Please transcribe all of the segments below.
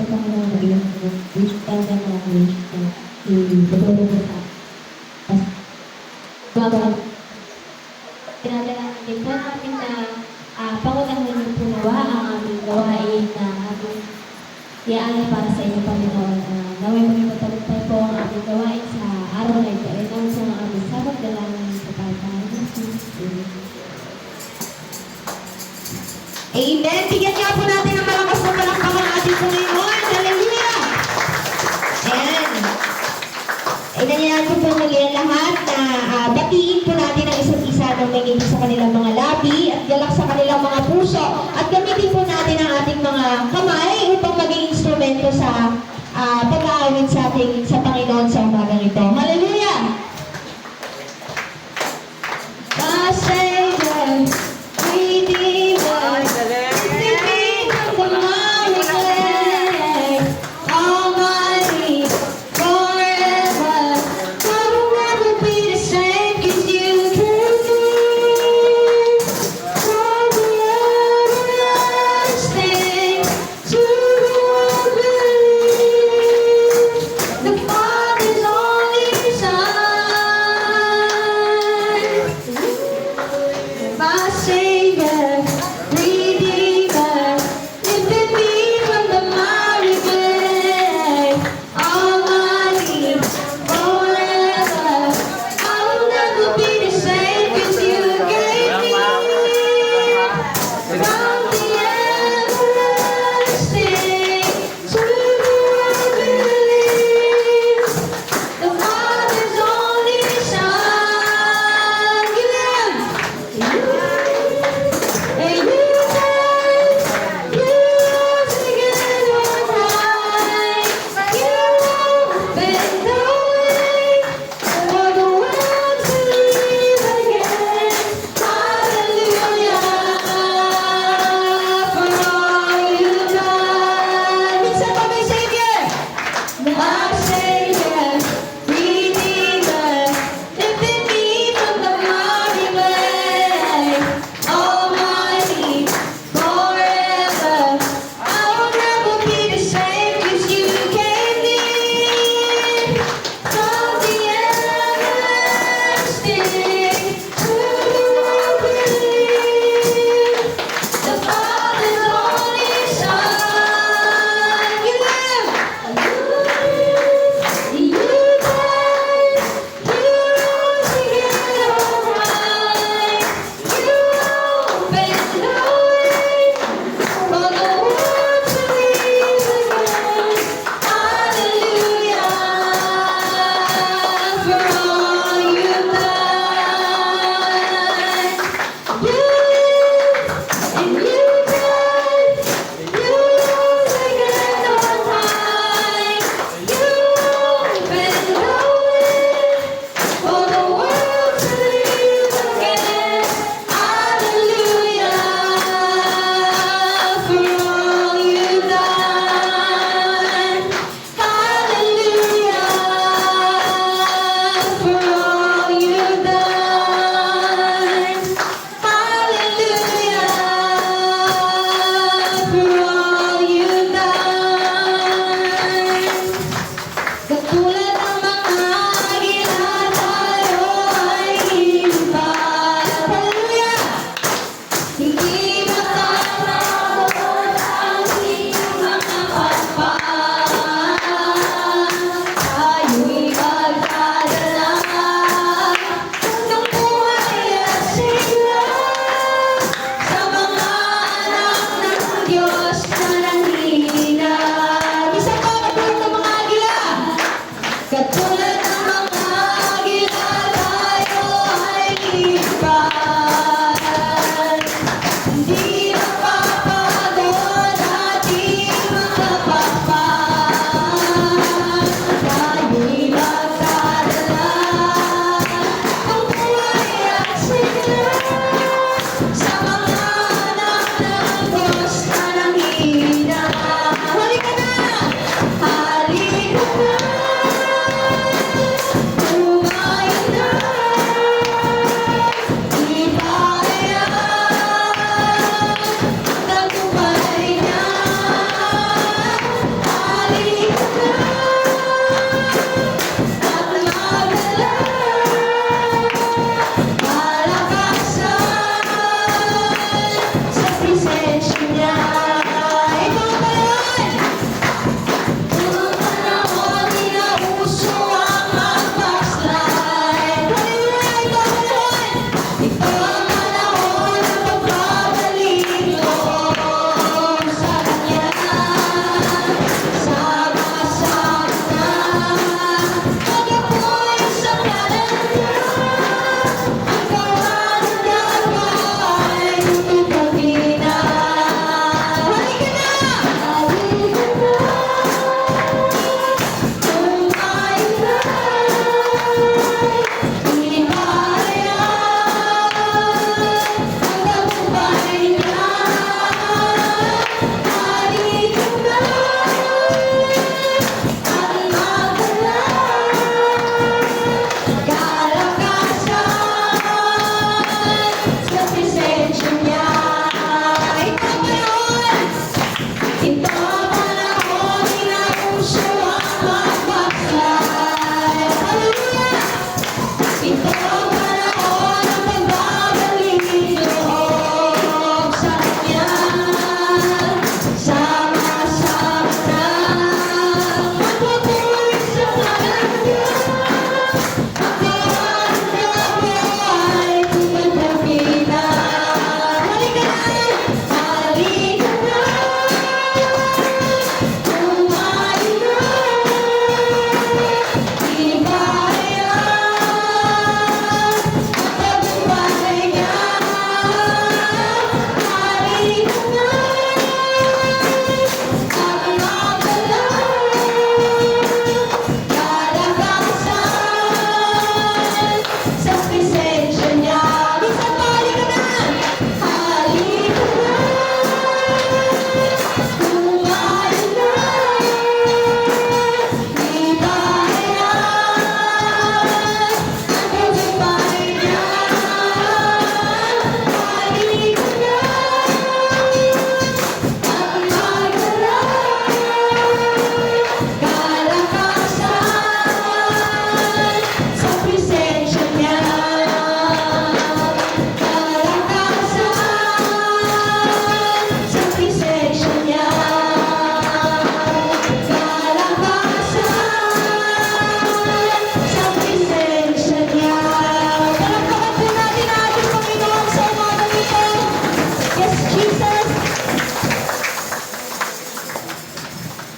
Panginoon na ilang which talaga na which itutulong ko sa bago pinadala din po namin na pangunahin niyo po nawa ang aming gawain na aming iaalay para sa inyo, Panginoon. Naway maging matagumpay po ang aming gawain sa araw na ito. Ay naman po ang aming sabag dalangin sa pagkain ng Jesus. Amen. Bigyan niya po natin ng malakas na palakpakan ang ating Panginoon. Hallelujah! Ayan. Inanyayahan ko po muli ang lahat na batiin po natin ang isa't isa ng nangingin sa kanilang mga labi at galak sa kanilang mga puso. At gamitin po natin ang ating mga kamay upang maging instrumento sa pag-aawit sa ating sa Panginoon sa umagang ito. Hallelujah! The Savior, Redeemer, Living of the Mighty, Almighty, forever. I will never be the same 'cause you can be from the everlasting to the believe. The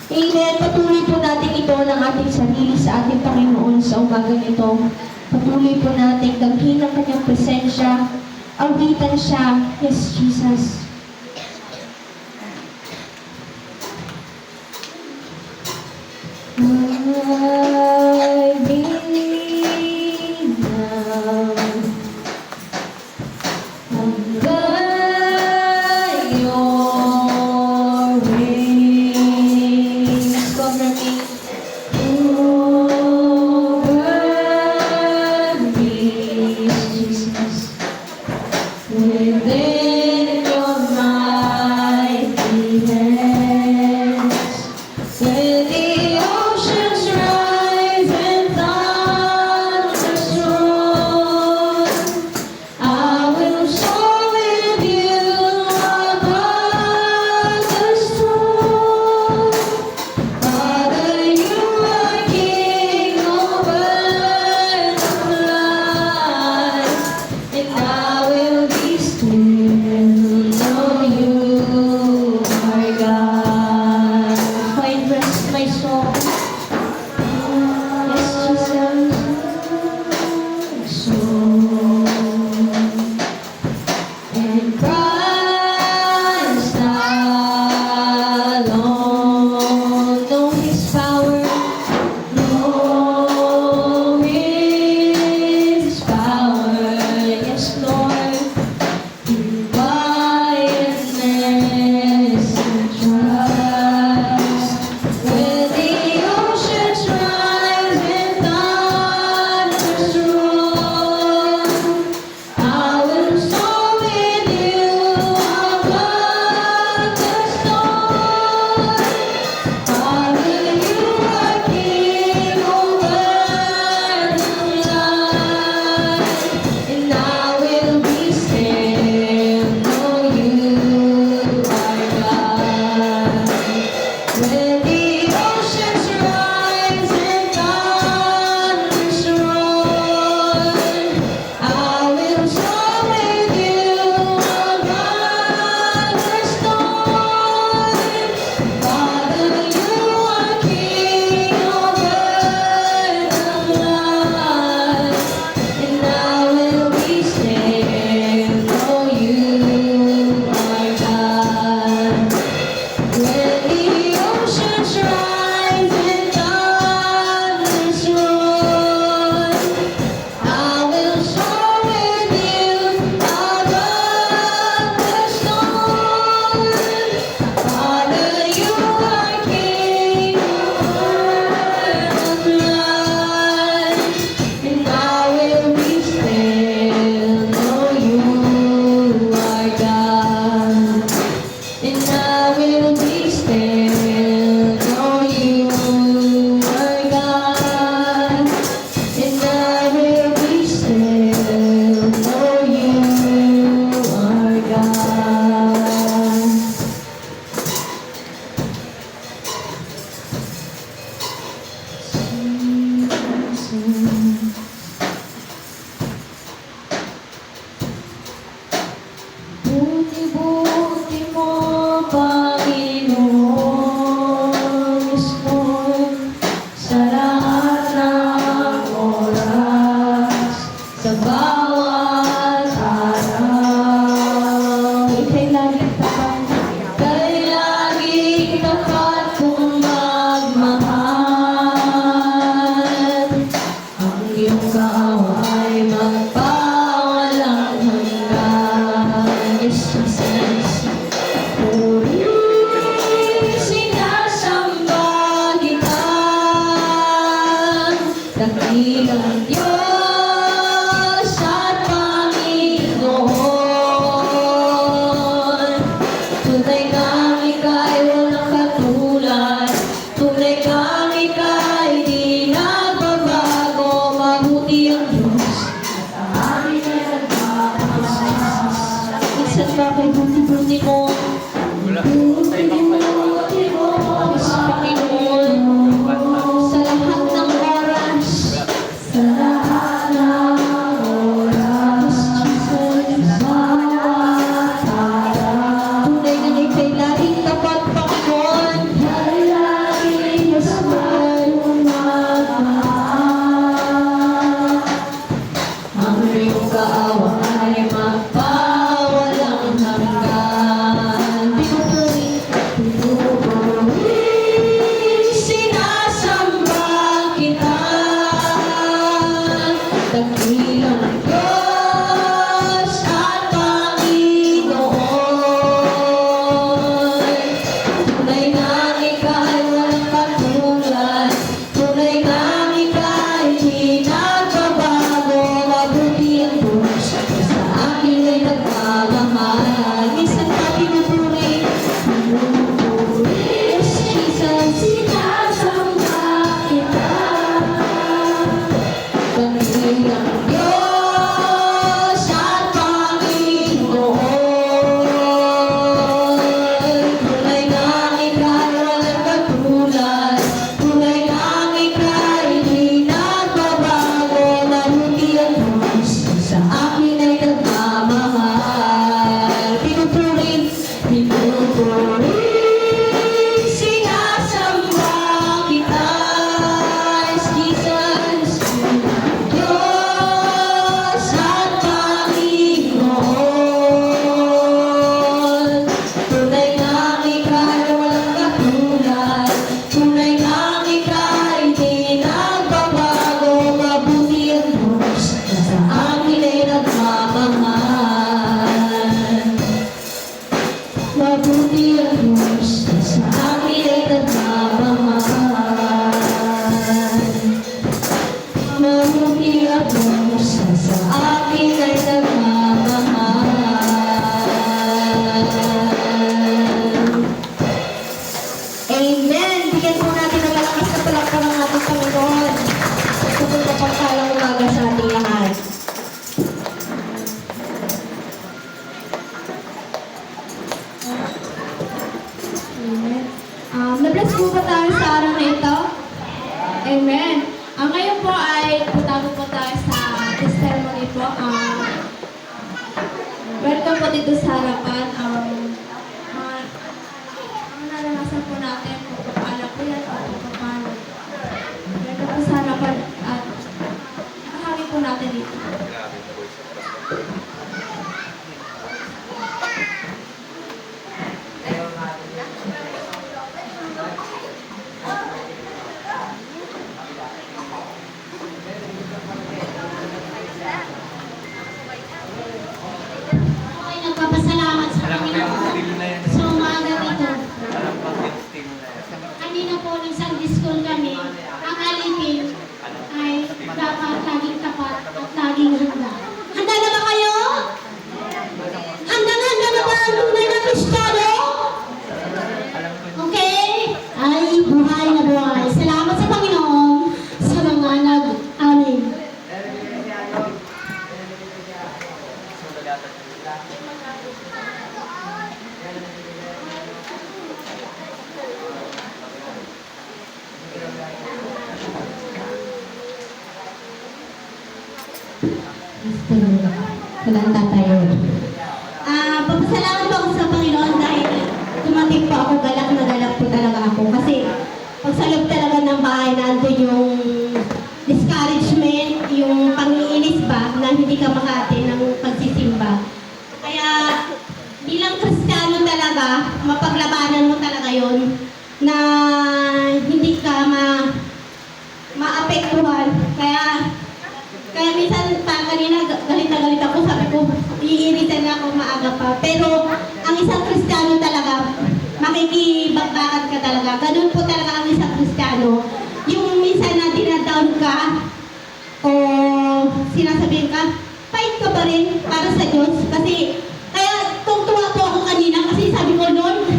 Amen. Patuloy po natin ito ng ating sarili sa ating Panginoon sa umaga nito. Patuloy po natin damhin ang kanyang presensya. Awitan siya. Yes, Jesus. I believe now. By your wings, cover me, over me, Jesus. Within your mighty hands, when the oceans rise and thunders roar, I will soar with you above the storm. Father, you are King over the life, and I will be still, know you are God. Find rest my soul. Yes, Jesus. Soul. And Christ alone, know His power, know His power, yes, Lord, in quietness and trust. When the oceans rise and thunders roar, I will soar with you above the storm. Father, you are King over the life, and I will be still, know you are God. When the oceans rise and thunders roar, I will soar with you above the storm. Father, you are King over the life, and I will be still, know you are God. When the oceans rise and thunders roar, I will soar with you above the storm. Father, you are King over the life, and I will be still, know you are God. And I will be still, know you are God. And I will be still, know you are God. Jesus. Buti-buti mo, Panginoon, Diyos ko, sa lahat ng oras, sa bawat araw. Ika'y laging tapat, ika'y laging tapat kong magmahal. Ang Na-bless po ba tayo sa araw na ito? Amen. Ngayon po ay putago po tayo sa testimony po. Welcome po dito sa harapan. Ang naranasan po natin kung paano po yan o kung paano. Welcome po sa harapan at nakahangin po natin dito. Ay, nagpapasalamat sa Panginoon sa umaga ito. Kanina po ng Sunday school kami, ang alipin ay dapat laging tapat at laging handa. Handa na ba kayo? Handa na ba ang tunay na Kristiyano? Okay? Ay, buhay na buhay. Salamat sa Panginoon sa mga nag-amin. Walang tatayo. Pagpasalamat po ako sa Panginoon dahil tumating po ako, galak na galak po talaga ako. Kasi pag sa loob talaga ng bahay, nandun yung discouragement, yung pang-iinis ba, na hindi ka makati ng pagsisimba. Kaya bilang Kristiyano talaga, mapaglabanan mo talaga yon na hindi ka maapektuhan. Kaya minsan pa kanina galit na galit ako, sabi ko, iinitan na ako maaga pa. Pero ang isang Kristiyano talaga, makikibagbakan ka talaga. Ganun po talaga ang isang Kristiyano. Yung minsan na dinadown ka, o sinasabihin ka, fight ka pa rin para sa Diyos. Kasi, kaya tuwa po ako kanina kasi sabi ko, Lord,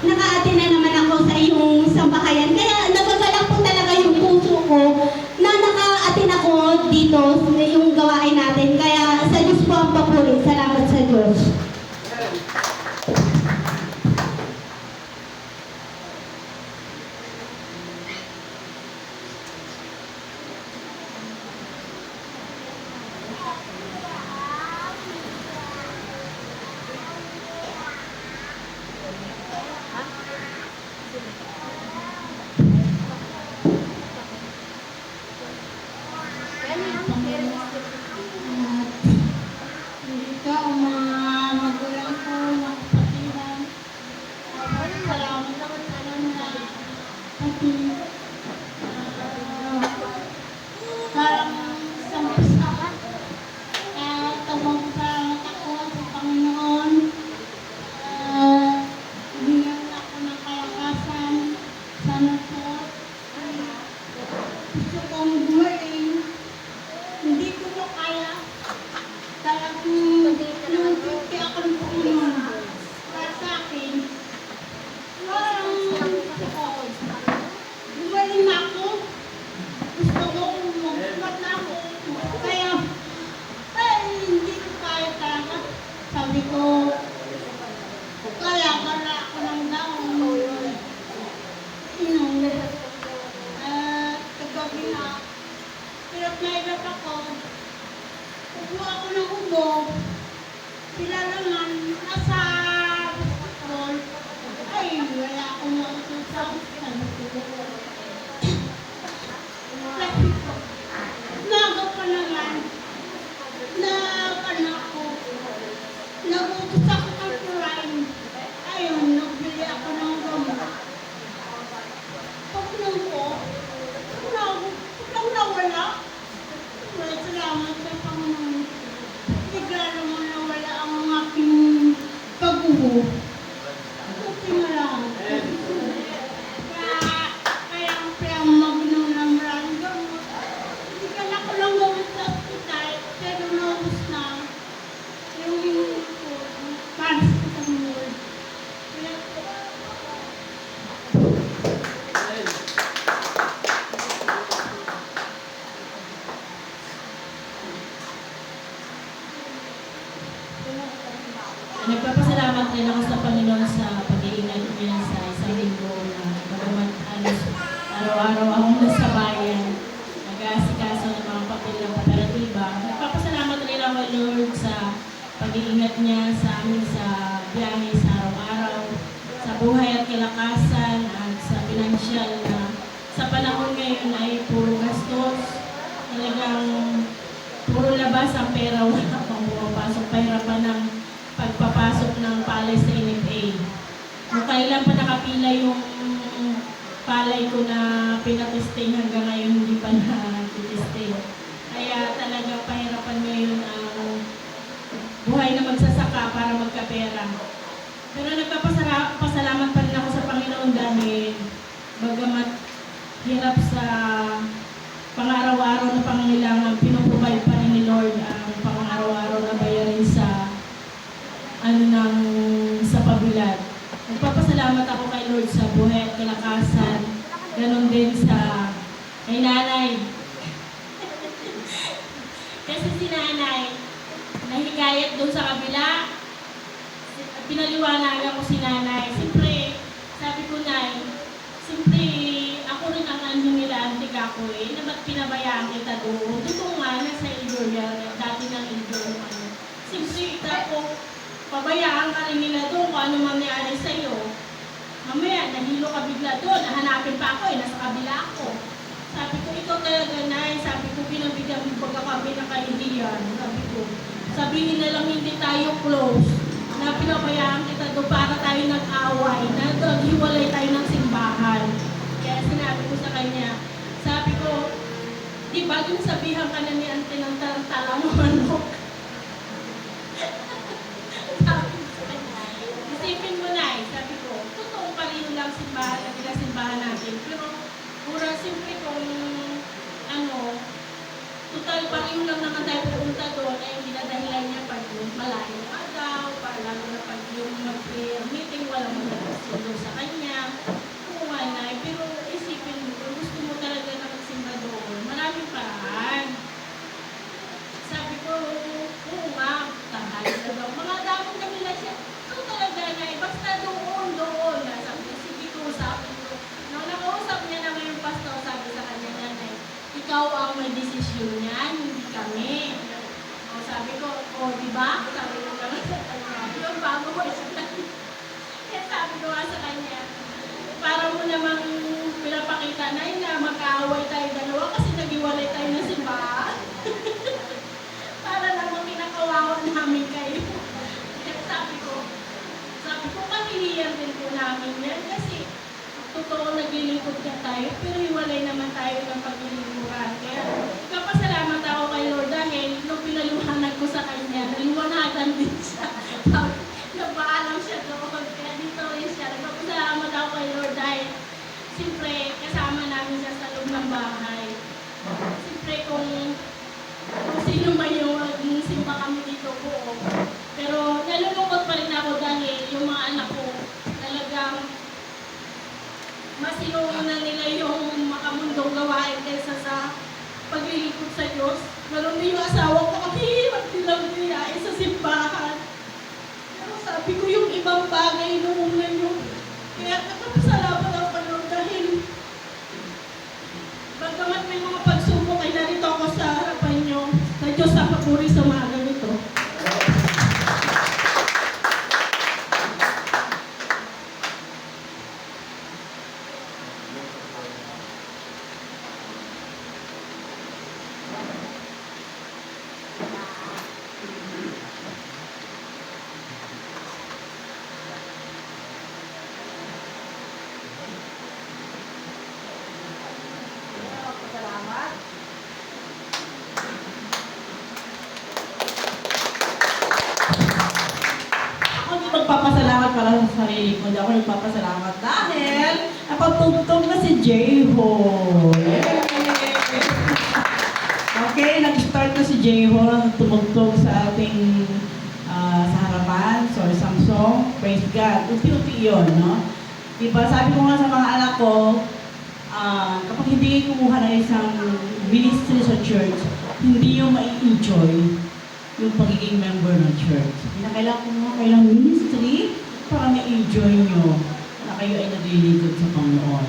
naka-attend na naman ako sa iyong sambahayan. Kaya nagagalak po talaga yung puso ko na naka-attend ako dito sa yung gawain natin. Kaya sa Diyos po ang papuri. Salamat sa Diyos. Dito, ang mga magulang ko, mga kapatiran. Salamat naman sa alam na pati parang isang pusakan. Kaya tumagpasalamat ako sa Panginoon. Bigyan ako ng kalakasan. Sana po gusto kong gumaling. Hindi ko to kaya. Talagang nung-duty ako ng Panginoon para sa akin, parang gumaling na ako. Gusto ko magbumat na ako. Kaya, hindi ko kaya talaga. Sabi ko, kaya para ako ng daon. Kagabi na, hirap na hirap ako. Upo ako ng ubo. Sila naman, nasa basketball. Ay, wala akong mautusan. Naga pa naman. Ako. Nagutos ako ng prime. Ayun, nagbili ako ng gamot. Paglang ko, nawala. Wala, salamat sa Panginoon. Bigla naman nawala ang aking pag-uho. Buti na lang. Kaya mag-inom ng maraming gamot. Hindi ka na ko lang gawin sa hospital, pero naubos na yung inuwi ko para sa Panginoon. Kaya Nagpapasalamat rin ako sa araw-araw akong nasa bayan, nag-aasikaso ng mga papel ng kooperatiba. Nagpapasalamat rin ako, Lord, sa pag-iingat niya sa amin sa biyahe sa araw-araw, sa buhay at kalakasan, at sa pinansyal na sa panahon ngayon ay puro gastos. Talagang puro labas ang pera, wala pang pumapasok. Pahirapan ng pagpapasok ng palay sa NFA. Kung kailan pa nakapila yung palay ko na pinatesting hanggang ngayon hindi pa na-testing. Kaya talaga pahirapan ngayon ang buhay na magsasaka para magkapera. Pero nagpapasalamat pa rin ako sa Panginoon dahil bagamat hirap sa pang-araw-araw na pangangailangan, pinuprovide pa rin ni Lord ang pang-araw-araw na bayarin sa sa pabilat. Nagpapasalamat ako kay Lord sa buhay at kalakasan. Ganon din sa kay nanay. Kasi si nanay, nahikayat doon sa kabila, pinaliwanagan ko si nanay. Siyempre, sabi ko, Nay, siyempre, ako rin ang anong nila, antik ako na ba't pinabayaan kita doon? Doon nga, nasa Idol yan, dati ng Idol. Siyempre, ako, pabayaan ka rin nila doon kung ano mangyari sa'yo. Mamaya, nahilo ka bigla doon, nahanapin pa ako nasa kabila ako. Sabi ko, ikaw talaga, Nay. Sabi ko, pinabigyan mo pagka kami ng kaibigan. Sabi ko, sabihin na lang hindi tayo close, na pinabayaan kita doon para tayo nag-away, na naghiwalay tayo ng simbahan. Kaya sinabi ko sa kanya, sabi ko, di ba yung sabihan ka na ni Ante ng tarantala mo manok? Sabi ko sa kanya, isipin mo na sabi ko, totoo pa rin lang simbahan na simbahan natin. Pero, pura simple kung total pa rin lang naman tayo pupunta doon, ay dinadahilan niya pag malayo nga daw, lalo na pag yung mag-prayer meeting, walang magkakasundo sa kanya. Kumuha na, pero isipin mo, kung gusto mo talaga na magsimba doon, maraming paraan. Sabi ko, oo nga, tahal na daw. Mga damang kanila siya, ito talaga na, basta doon. Sabi ko, sige ko, sabi ko. Nung nakausap niya naman yung pastor, sabi sa kanya nanay, ikaw ang may desisyon niyan, hindi kami. O sabi ko, di ba? Sabi ko naman sa kanya, yung bago ko siya. Kaya sabi ko nga sa kanya, para mo namang pinapakita na mag-aaway tayo dalawa kasi nag-iwalay tayo na simbahan. Para namang kinakawawa namin kayo. Kaya sabi ko, pamilihan din po namin yan kasi totoo naglilingkod ka tayo, pero hiwalay naman tayo ng paglilingkuran. Kaya kapasalamat ako kay Lord dahil nung pinaliwanag ko sa kanya, naliwanagan din siya. Nagpaalam siya doon, kaya dito rin siya. Nagpapasalamat ako kay Lord dahil siyempre kasama namin siya sa loob ng bahay. Siyempre kung sino man yung simba kami dito po. Pero nalulungkot pa rin ako dahil yung mga anak ko talagang mas inuuna nila yung makamundong gawain kaysa sa paglilingkod sa Diyos. Meron din yung asawa ko, kahirap nilang niyain sa simbahan. Pero sabi ko yung ibang bagay noong ngayon. Kaya nagpapasalamat ako pa noon dahil bagamat may mga pagsubok ay narito ako sa harapan nyo. Sa Diyos sa papuri sa mga ganito. Magpapasalamat para sa sarili ko. Hindi ako nagpapasalamat dahil napatugtog na si J-Ho. Okay, nag-start na si J-Ho na tumugtog sa ating sa harapan. So, isang song, praise God. Unti-unti yun, no? Diba, sabi ko nga sa mga anak ko, kapag hindi kumuha ng isang ministry sa church, hindi yung mai-enjoy yung pagiging member ng church. Kailangan kumuha kayo ng ministry para ma-enjoy nyo na kayo ay naglilingkod sa Panginoon.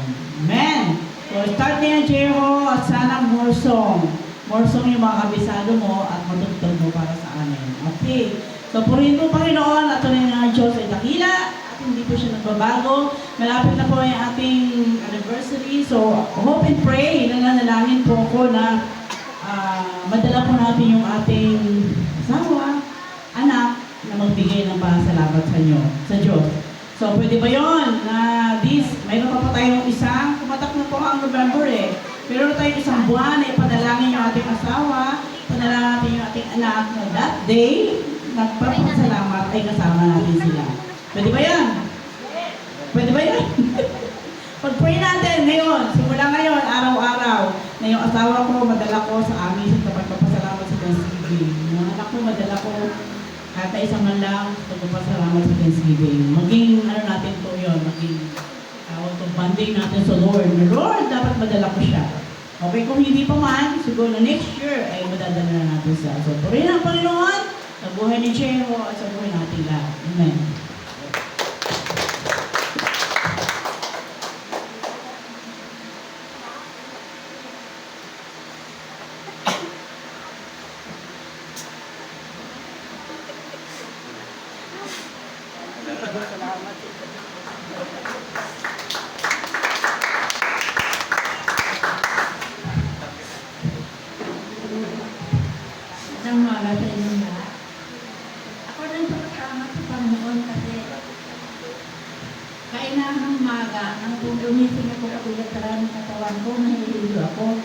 Amen! So, start na yan, Jeho, at sana more song. More song yung mga kabisado mo at matugtog mo para sa amin. Okay. So, purihin po, Panginoon, at tunay na Diyos ay dakila at hindi po siya nagbabago. Malapit na po yung ating anniversary. So, hope and pray, nananalangin po ako na madala po natin yung ating asawa, anak, na magbigay ng pasalamat sa inyo, sa Diyos. So, pwede ba yun na mayroon pa tayong isang, kumatak na po ang November eh. Meron tayong isang buwan na ipanalangin yung ating asawa, panalangin natin yung ating anak na that day, nagpapasalamat ay kasama natin sila. Pwede ba yan? Pwede ba yan? Pag-pray natin ngayon, simula ngayon, araw-araw, na yung asawa ko, madala ko sa amin sa pagpapasalamat sa Thanksgiving. Yung anak ko, madala ko kahit na isang man lang, pagpapasalamat sa Thanksgiving. Maging, natin po yun, maging banding natin sa Lord. Lord, dapat madala ko siya. Okay, kung hindi pa man, siguro next year, ay madadala na natin siya. So, purihin ang Panginoon, sa buhay ni Jeho, at sa buhay natin lahat. Amen. Ng mga sa inyong lahat. Ako rin pasalamat sa Panginoon kasi kailangan ng umaga, nang gumising ako kapilataran ng katawan ko, nahihilo ako.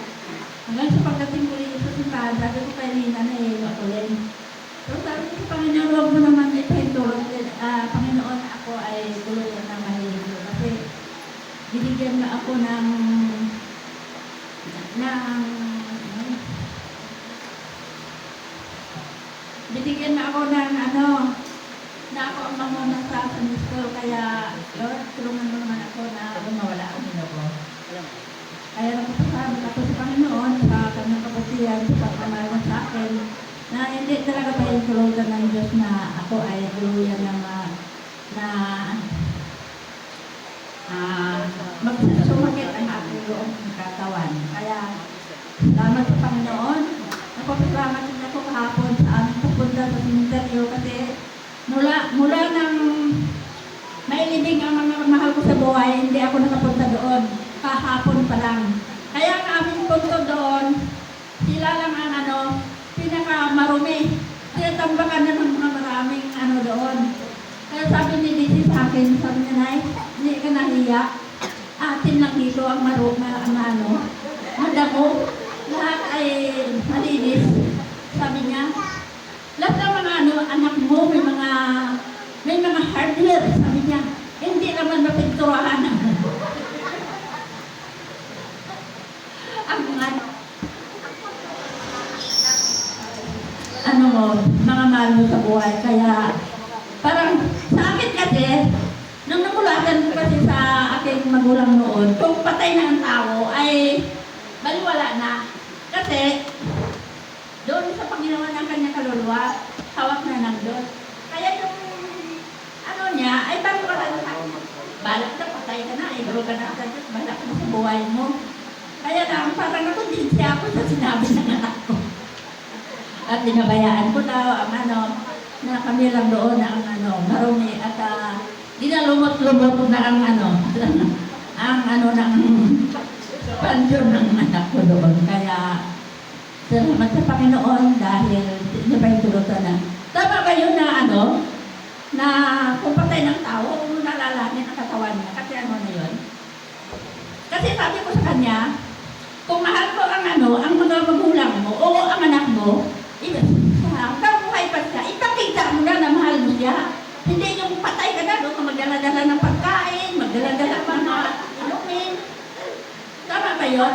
Hanggang sa pagdating ko rin sa simbahan, sabi ko kay Lina, nahihilo ako rin. So sabi ko sa Panginoon, huwag mo naman ipahintulog. Panginoon, ako ay tuluyan na mahihilo. Kasi binigyan na ako ng binigyan na ako ng na ako ang mamuna sa Kristo, kaya Lord, tulungan mo naman ako na mawala ang ko. Kaya napasalamat ako sa Panginoon sa kanyang kabutihan, sa pagmamahal sa akin, na hindi talaga tayo tulugan ng Diyos na ako ay tuluyan ng sumakit ang aking loob ng katawan. Kaya salamat sa Panginoon. Napapasalamat din ako kahapon sa aming pupunta sa sementeryo kasi mula nang mailibing ang mga mahal ko sa buhay, hindi ako nakapunta doon. Kahapon pa lang. Kaya ang aming punto doon, sila lang ang pinakamarumi. Tinatambakan na ng mga maraming doon. Kaya sabi ni Lizzie sa akin, sabi niya, Nay, hindi ka nahiya. Atin lang dito ang madamo. Lahat ay malinis. Sabi niya, lahat ng mga anak mo, may mga hardware. Sabi niya, hindi naman mapinturahan. Ang mga mahal mo sa buhay. Kaya, parang sa akin kasi, nung namulatan ko kasi sa aking magulang noon, kung patay na ang tao, ay baliwala na. Kasi, doon sa paginawa ng kanyang kaluluwa, hawak na ng Diyos. Kaya yung niya, ay baliwala na. Balak na, patay ka na, ibro ka na sa Diyos, balak na sa buhay mo. Kaya lang, parang nakondinsi ako sa sinabi ng anak ko. At dinabayaan ko daw ang na kami lang doon ang marumi at ginalumot-lumot na ang ng pansyon ng anak ko doon. Kaya salamat sa Panginoon dahil napaintulutan na. Tama ba yun na kung patay ng tao, kung nalalanin ang katawan niya? Kasi na yun? Kasi sabi ko sa kanya, kung mahal mo ang mga magulang mo o ang anak mo, kabuhay pa siya, ipakita mo na mahal mo siya. Hindi yung patay ka na doon, magdala-dala ng pagkain, magdala-dala ng mga inumin. Tama ba yun?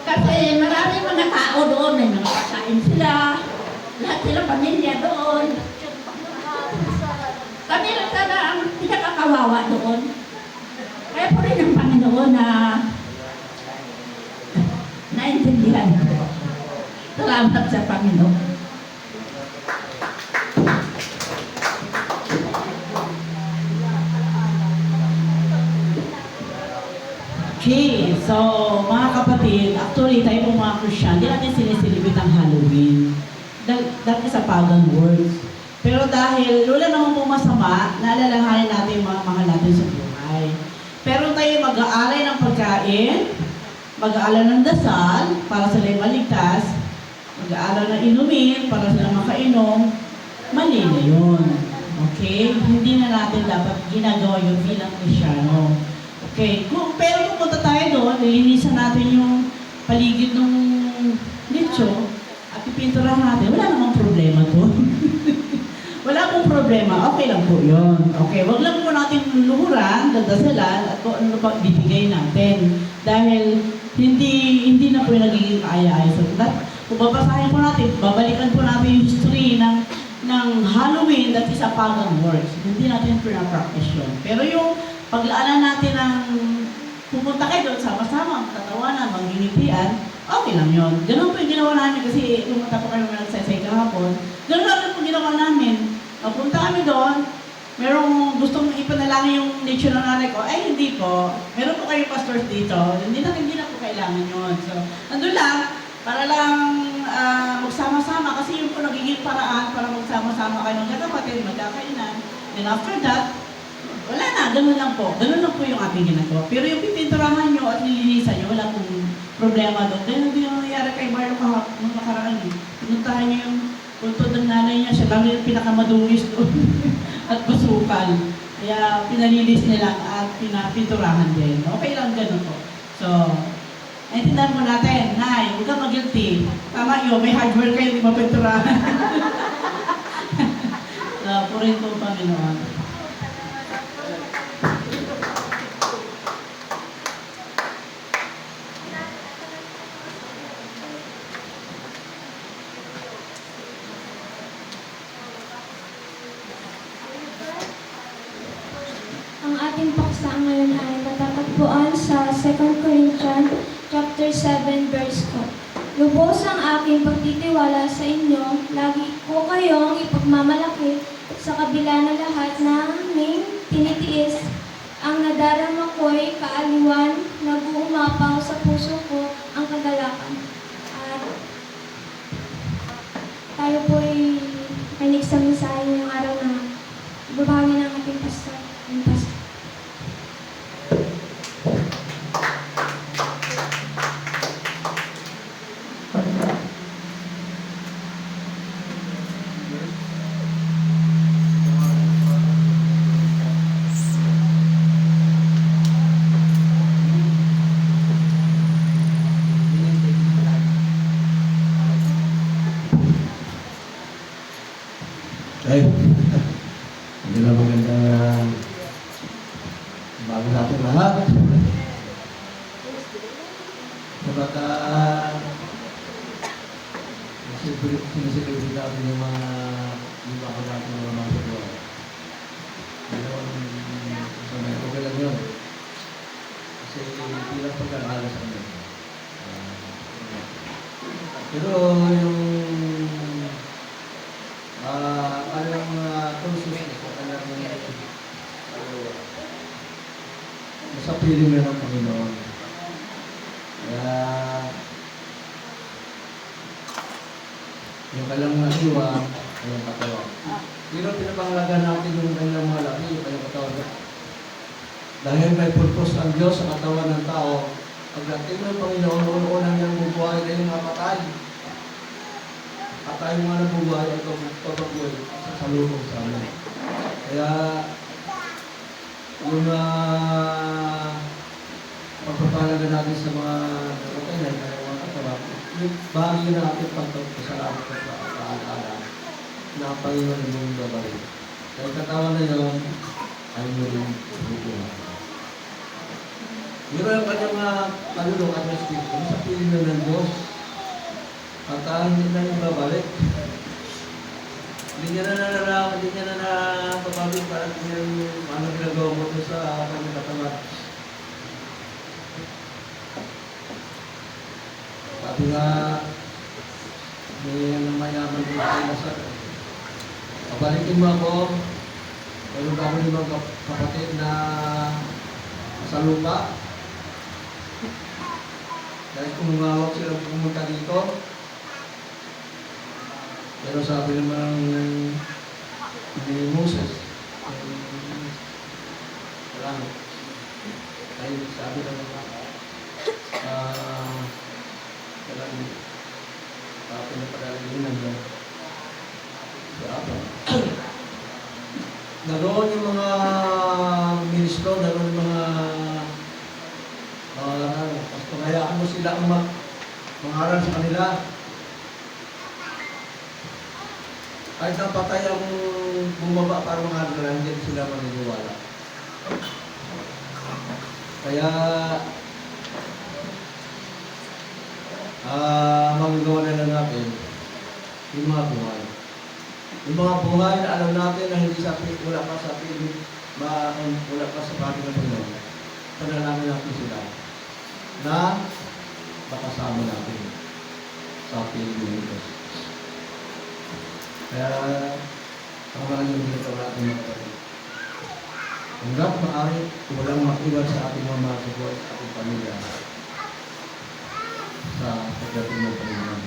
Kasi maraming mga tao doon, may mga pagkain sila, lahat sila pamilya doon. Kami lang sana ang pinakakawawa doon. Kaya po rin ang Panginoon na naintindihan. Salamat sa Panginoon. Okay, so mga kapatid, actually tayo pong mga Christian, hindi natin sinisilibit ang Halloween. That is a pagan word. Pero dahil wala naman pong masama, naalalahanin natin yung mga mahal natin sa buhay. Pero tayo mag-aalay ng pagkain, mag-aalay ng dasal para sila maligtas, mag-aalay ng inumin para sila makainom, mali na yun. Okay? Hindi na natin dapat ginagawa yun bilang Kristyano. Okay, pero kung punta tayo doon, nilinisan natin yung paligid ng nicho at ipinturahan natin, wala namang problema to. Wala pong problema, okay lang po yun. Okay, wag lang po natin luhuran, dadasalan, at kung ano pa bibigay natin. Dahil hindi na po yung nagiging kaaya-aya. So, kung babasahin po natin, babalikan po natin yung history ng Halloween, that is a pagan works. Hindi natin pinapractice yun. Pero yung paglaanan natin ng pupunta kayo doon, sama-sama, tatawanan, magingitian, okay lang yun. Ganun po yung ginawa namin kasi pumunta po kayo nagsaysay kahapon. Ganun lang po ginawa namin. Napunta kami doon, merong gustong ipanalangin yung nature ng nanay ko, ay hindi po. Meron po kayo pastors dito, hindi na po kailangan yun. So, nandun lang, para lang magsama-sama kasi yun po nagiging paraan para magsama-sama kayo ng kapatid, magkakainan. Then after that, wala na, ganun lang po. Ganun lang po yung ating ginagawa. Pero yung pipinturahan nyo at nilinisan nyo, wala pong problema doon. Ganun din yung nangyari kay Marlo nung nakaraan. Pinuntahan nyo yung puntod ng nanay niya, siya lang yung pinakamadungis doon at basukal. Kaya pinalinis nila at pinapinturahan din. Okay lang ganun po. So, naintindihan mo natin, Nay, huwag kang mag-guilty. Tama yun, may hardware kayo, di mapinturahan. So, purin po Panginoon. Ang ating paksa ngayon ay matatagpuan sa 2 Corinthians chapter 7 verse 4. Lubos ang aking pagtitiwala sa inyo, lagi ko kayong ipagmamalaki sa kabila na lahat ng aming tinitiis. Ang nadarama ko'y kaaliwan, nag-uumapaw sa puso ko ang kagalakan. At tayo po'y makinig sa mensahe ngayong araw na babahagi ng ating pastor. Ay, hindi na magandang bago natin lahat. Sabat sinisipin natin yung mga bago natin ng mga pagkawa. Okay lang yun. Kasi bilang pagkakala sa amin. Pero yung sa piling na ng Panginoon. Kaya yung kailang nasiwa, kailang katawan. Pero pinapangalaga natin yung kailang mga laki, yung kailang katawan. Dahil may purpose ang Diyos sa katawan ng tao, pagdating ng Panginoon, noon-unang niyang bubuhay na yung mga patay. Patay mga nabubuhay at pagbabuhay sa salubong sa amin. Kaya yung pagpapalaga natin sa mga nakatay na mga katawan, yung bahagi na ating pagpapasalamat at pagpapaalala na ang Panginoon ng mong gabay. Dahil katawan na yun, ay mo rin bubuhay. Pero yung kanyang kalulong at espiritu sa piling na ng Diyos, at hindi na yung babalik. Hindi niya na papabig para yung ano ginagawa mo ito sa kanyang katawan. Sabi nga, may mayaman din sa Lazar. Pabalikin mo ako, mayroon ako limang kapatid na sa lupa. Dahil kung umawag sila pumunta dito, pero sabi naman ni Moses, wala. Ay, sabi naman, pinapadalagin ng sa Abba. Naroon yung mga ministro, naroon yung mga hayaan mo sila ang mangaral sa kanila. Kahit napatay ang bumaba para mangaral, hindi sila maniniwala. Kaya magagawa na lang natin yung mga buhay. Yung mga buhay na alam natin na hindi wala pa sa piling, wala pa sa paging ng Panginoon. Panalangin natin sila na makasama natin sa piling ng Diyos. Kaya ang mga yung ginagawa natin mga kapatid. Hanggat maaari, walang maiwan sa ating mga buhay, sa ating pamilya, sa pagdating ng Panginoon.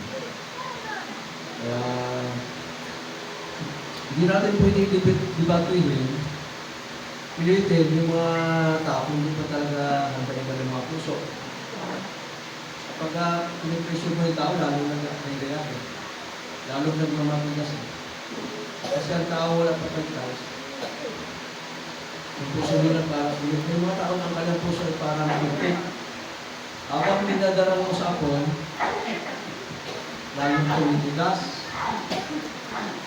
Kaya hindi natin pwede debatuhin, pilitin yung mga tao kung hindi pa talaga handa-iba ng mga puso. Kapag pinipresyon mo yung tao, lalo nag-react. Lalo nagmamatigas. Kasi ang tao wala pa pagkas. Yung puso nila para ulit. Yung mga tao ng kanyang puso ay parang ulit. Habang dinadala mo sa apon, lalong tumitigas.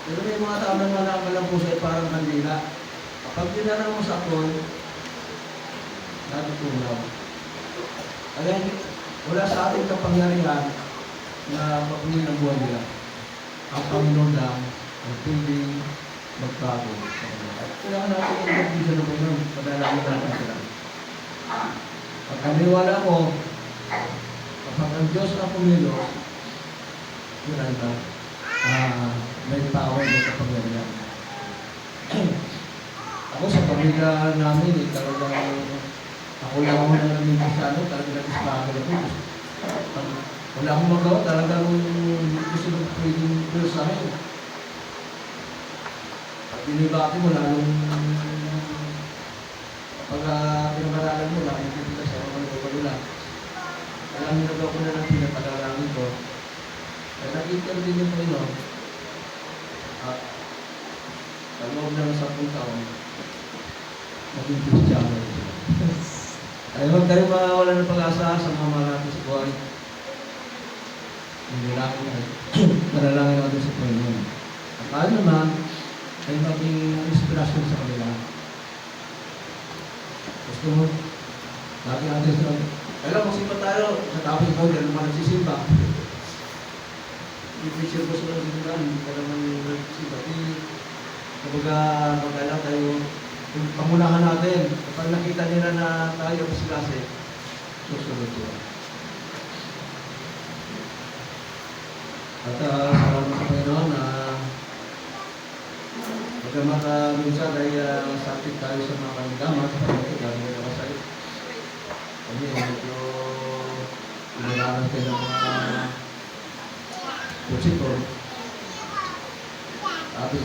Pero may mga tao na walang puso ay parang kandila. Kapag dinala mo sa apon, natutunaw. Kaya wala sa ating kapangyarihan na mapunin ang buhay nila. Ang Panginoon lang ang pwedeng magbago sa kanila. At kailangan natin ang pagbisan ng Panginoon, padalangin natin sila. Pag kaniwala ko, kapag ang Diyos ang pumilos, yun ay ba, may power na kapangyarihan. Ako sa pamilya namin, talagang ako lang ako na namin Kristiano, talagang nag-ispagal ako. Wala akong magawa, talagang gusto nang pwedeng Diyos sa akin. At binibati mo, lalong kapag pinamaralan mo, nakikita sa mga nagpapalula. Kaya minagaw ko na lang pinapadalangin ko. Kaya nakita din yung Panginoon. At sa loob ng 10 taon, naging Kristiyano. Kaya huwag tayo mawala ng pag-asa sa mga mahal natin sa buhay. Hindi lang manalangin natin sa Panginoon. At tayo naman ay maging inspirasyon sa kanila. Gusto mo, lagi natin sa kailan magsimba tayo, natapos ikaw, hindi naman nagsisimba. I-picture ko sila ng simbahan, hindi ka naman nagsisimba. Kapag magkailan tayo, yung pamunahan natin, kapag nakita nila na tayo kasi susunod sila. At salamat sa Panginoon na bagamat minsan ay sakit tayo sa mga kandamat sa pagkakas dahil may nakasakit. Kami medyo pinalaran tayo ng mga pusito. Sabi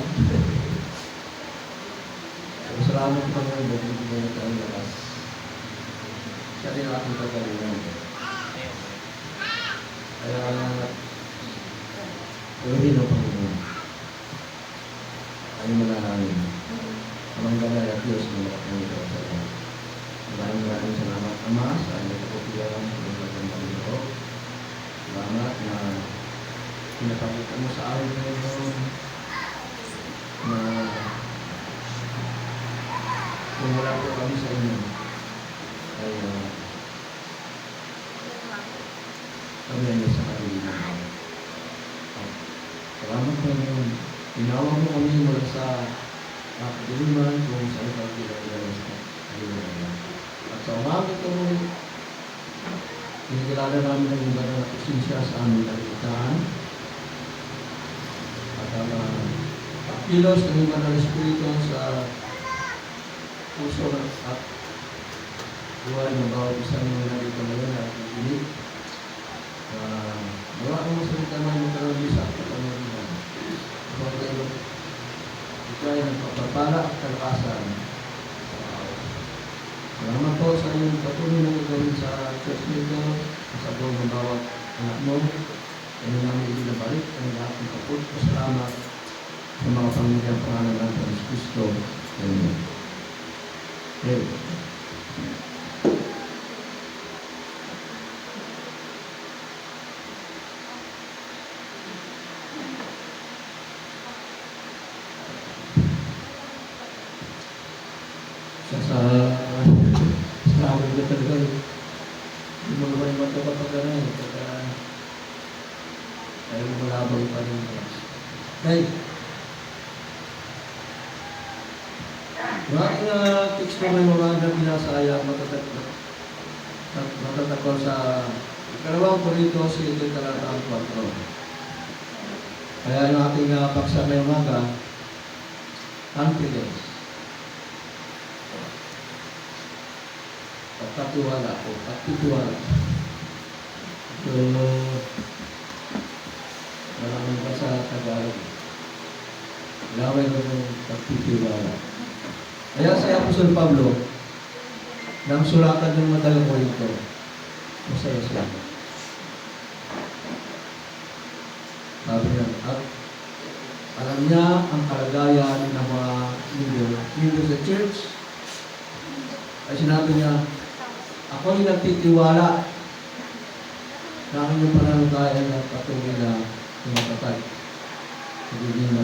salamat sa Panginoon dahil hindi mo tayo lakas. Siya din ang ating kagalingan. Kaya ulihin ang Panginoon. Ay manalangin. Amang galay at Diyos na makapanginoon sa lahat. Maraming salamat, Ama, sa inyong kaputihan sa mga Panginoon. Salamat na pinapakita mo sa akin Panginoon na kung wala po kami sa inyo ay kami ay nasa kalimutan. Salamat Panginoon. Ginawa mo kami mula sa kapatiliman kung saan ka pinagdala sa kalimutan. At sa umaga ito, pinagkilala namin ang iba na kusensya sa aming nalitahan. At ang kilos ng iba ng Espiritu sa puso at buhay ng bawat isang narito ngayon at ikinig. Gawa ang masalita mo yung karabisa at pamilihan. Ikaw ay nagpapapala at kalakasan. Salamat po sa iyong patuloy na gagawin sa church nito, sa buong ng bawat anak mo. Kaya namin ibinabalik ang lahat ng kaput. Salamat sa mga pamilyang pangalan ng Diyos Kristo. Amen. Okay. Sa struggle ko talaga yung mga may mata kapag ano eh, kaya malabang pa rin. Okay. Yung ating text ko may mga binasaya matatakol sa ikalawang Korintos 7 talatang 4. Kaya yung ating paksa ngayong umaga, confidence. Pagkatiwala o pagtitiwala. So, maraming pa sa Tagalog. Laway mo ng pagtitiwala. Kaya sa Apostol Pablo, nang sulatan ng madalang Korinto, masaya siya. Sabi niya, at alam niya ang kalagayan ng mga leader sa church. Ay sinabi niya, ako'y nagtitiwala na ang inyong pananampalataya na patuloy na tumatatag. Hindi na.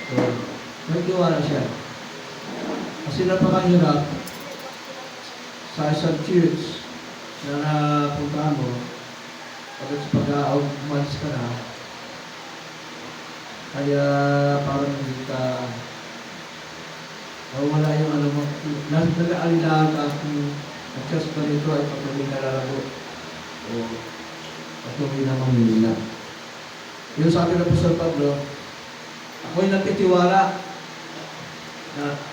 So, may tiwala siya. Kasi napakahirap sa isang church na napuntahan mo, pag-umalis ka na, kaya parang hindi ka wala yung ano mo, nag-aalilahan ka kung ang-church pa nito ay patuloy na lalago o patuloy na mamimina. Yung sabi ng Apostol Pablo, ako'y nagtitiwala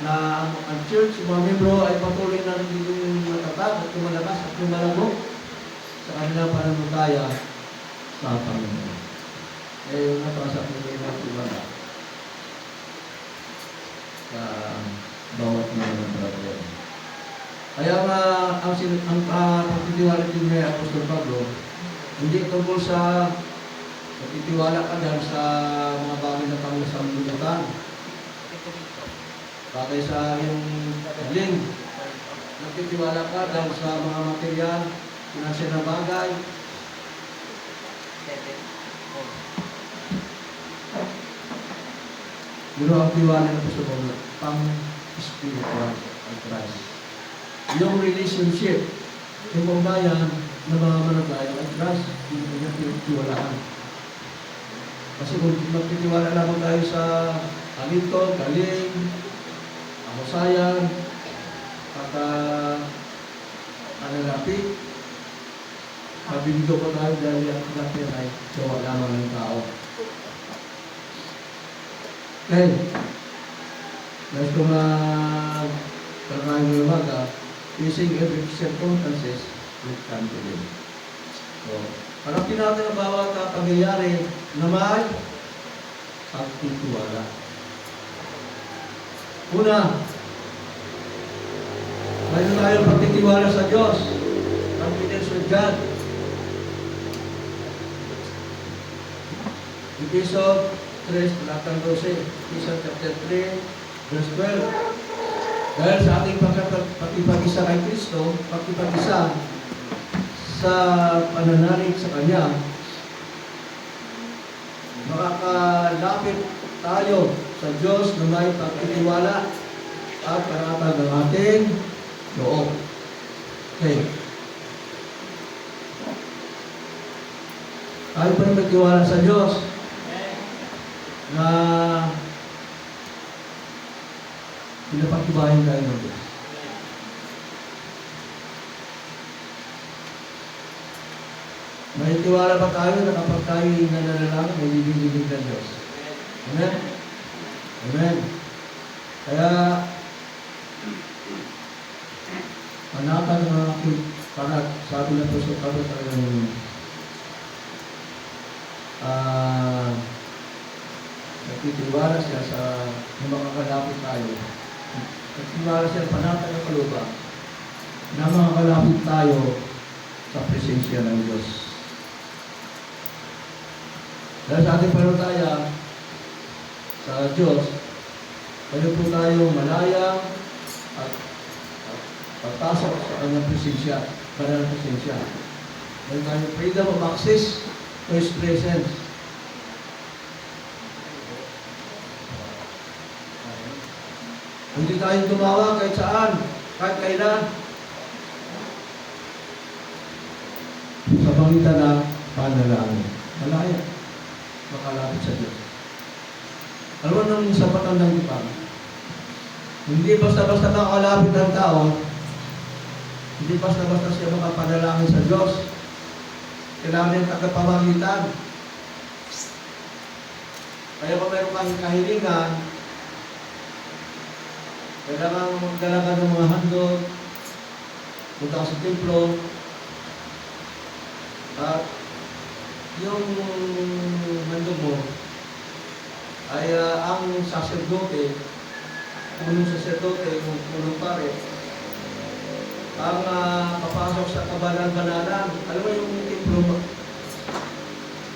na ang church, mga membro ay patuloy na hindi matatag at lumalakas at lumalago sa kanilang pananampalataya sa Panginoon. Eh, yung napasa ko yung nagtiwala sa bawat mga brother. Kaya nga, ang pagtitiwala din ni Apostol Pablo, hindi tungkol sa pagtitiwala ka dahil sa mga bagay na panglasambutan. Bagay sa iyong galing. Nagtitiwala ka dahil sa mga material, financial na bagay. Pero ang tiwala ng Apostol Pablo, pang-spiritual at Christ. Yung relationship, yung pagbayan ng mga managaya at Christ, hindi ko niya pinagtiwalaan. Kasi kung magtitiwala lamang tayo sa alito, galing, kahusayan, at analapit, mabibigyan ko tayo dahil ang lapit ay gawa lamang ng tao. Okay. Dahil kung karanayan ng umaga, facing every circumstances with confidence. So, harapin natin ang bawat pangyayari na may pagtitiwala. Una, mayroon tayong pagtitiwala sa Diyos. Confidence with God. Episode 3, talatang 12. Episode chapter 3, verse 12. Dahil sa ating pagkipag-isa kay Kristo, pagkipag-isa sa pananalig sa Kanya, makakalapit tayo sa Diyos na may pagtitiwala at karatag ng ating loob. Okay. Tayo pa rin magtiwala sa Diyos na pinapagtibayan tayo ng Diyos. May tiwala ba tayo na kapag tayo nananalangin, may bibigyan ng Diyos? Amen? Amen. Kaya, panatag mga para sabi na po sa kabat talagang nagtitiwala siya sa mga kalapit tayo. Nagtitiwala siya panatag ng kaluba na mga kalapit tayo sa presensya ng Diyos. Dahil sa ating panataya sa Diyos, tayo po tayo malaya at pagpasok sa kanyang presensya, kanyang presensya. Dahil tayo freedom of access to His presence. Hindi tayo tumawa kahit saan, kahit kailan. Sa pangitan ng panalangin. Malaya. Makalapit sa Diyos. Alam mo nang sapatan ng ipang. Hindi basta-basta makalapit ng tao, hindi basta-basta siya makapanalangin sa Diyos. Kailangan yung tagapamagitan. Kaya kung meron kang kahilingan, kailangan magdala ka ng mga handog, punta ka sa templo, at yung handog mo ay ang saserdote, punong saserdote, yung punong pare, ang papasok sa kabalan-banalan. Alam mo yung templo,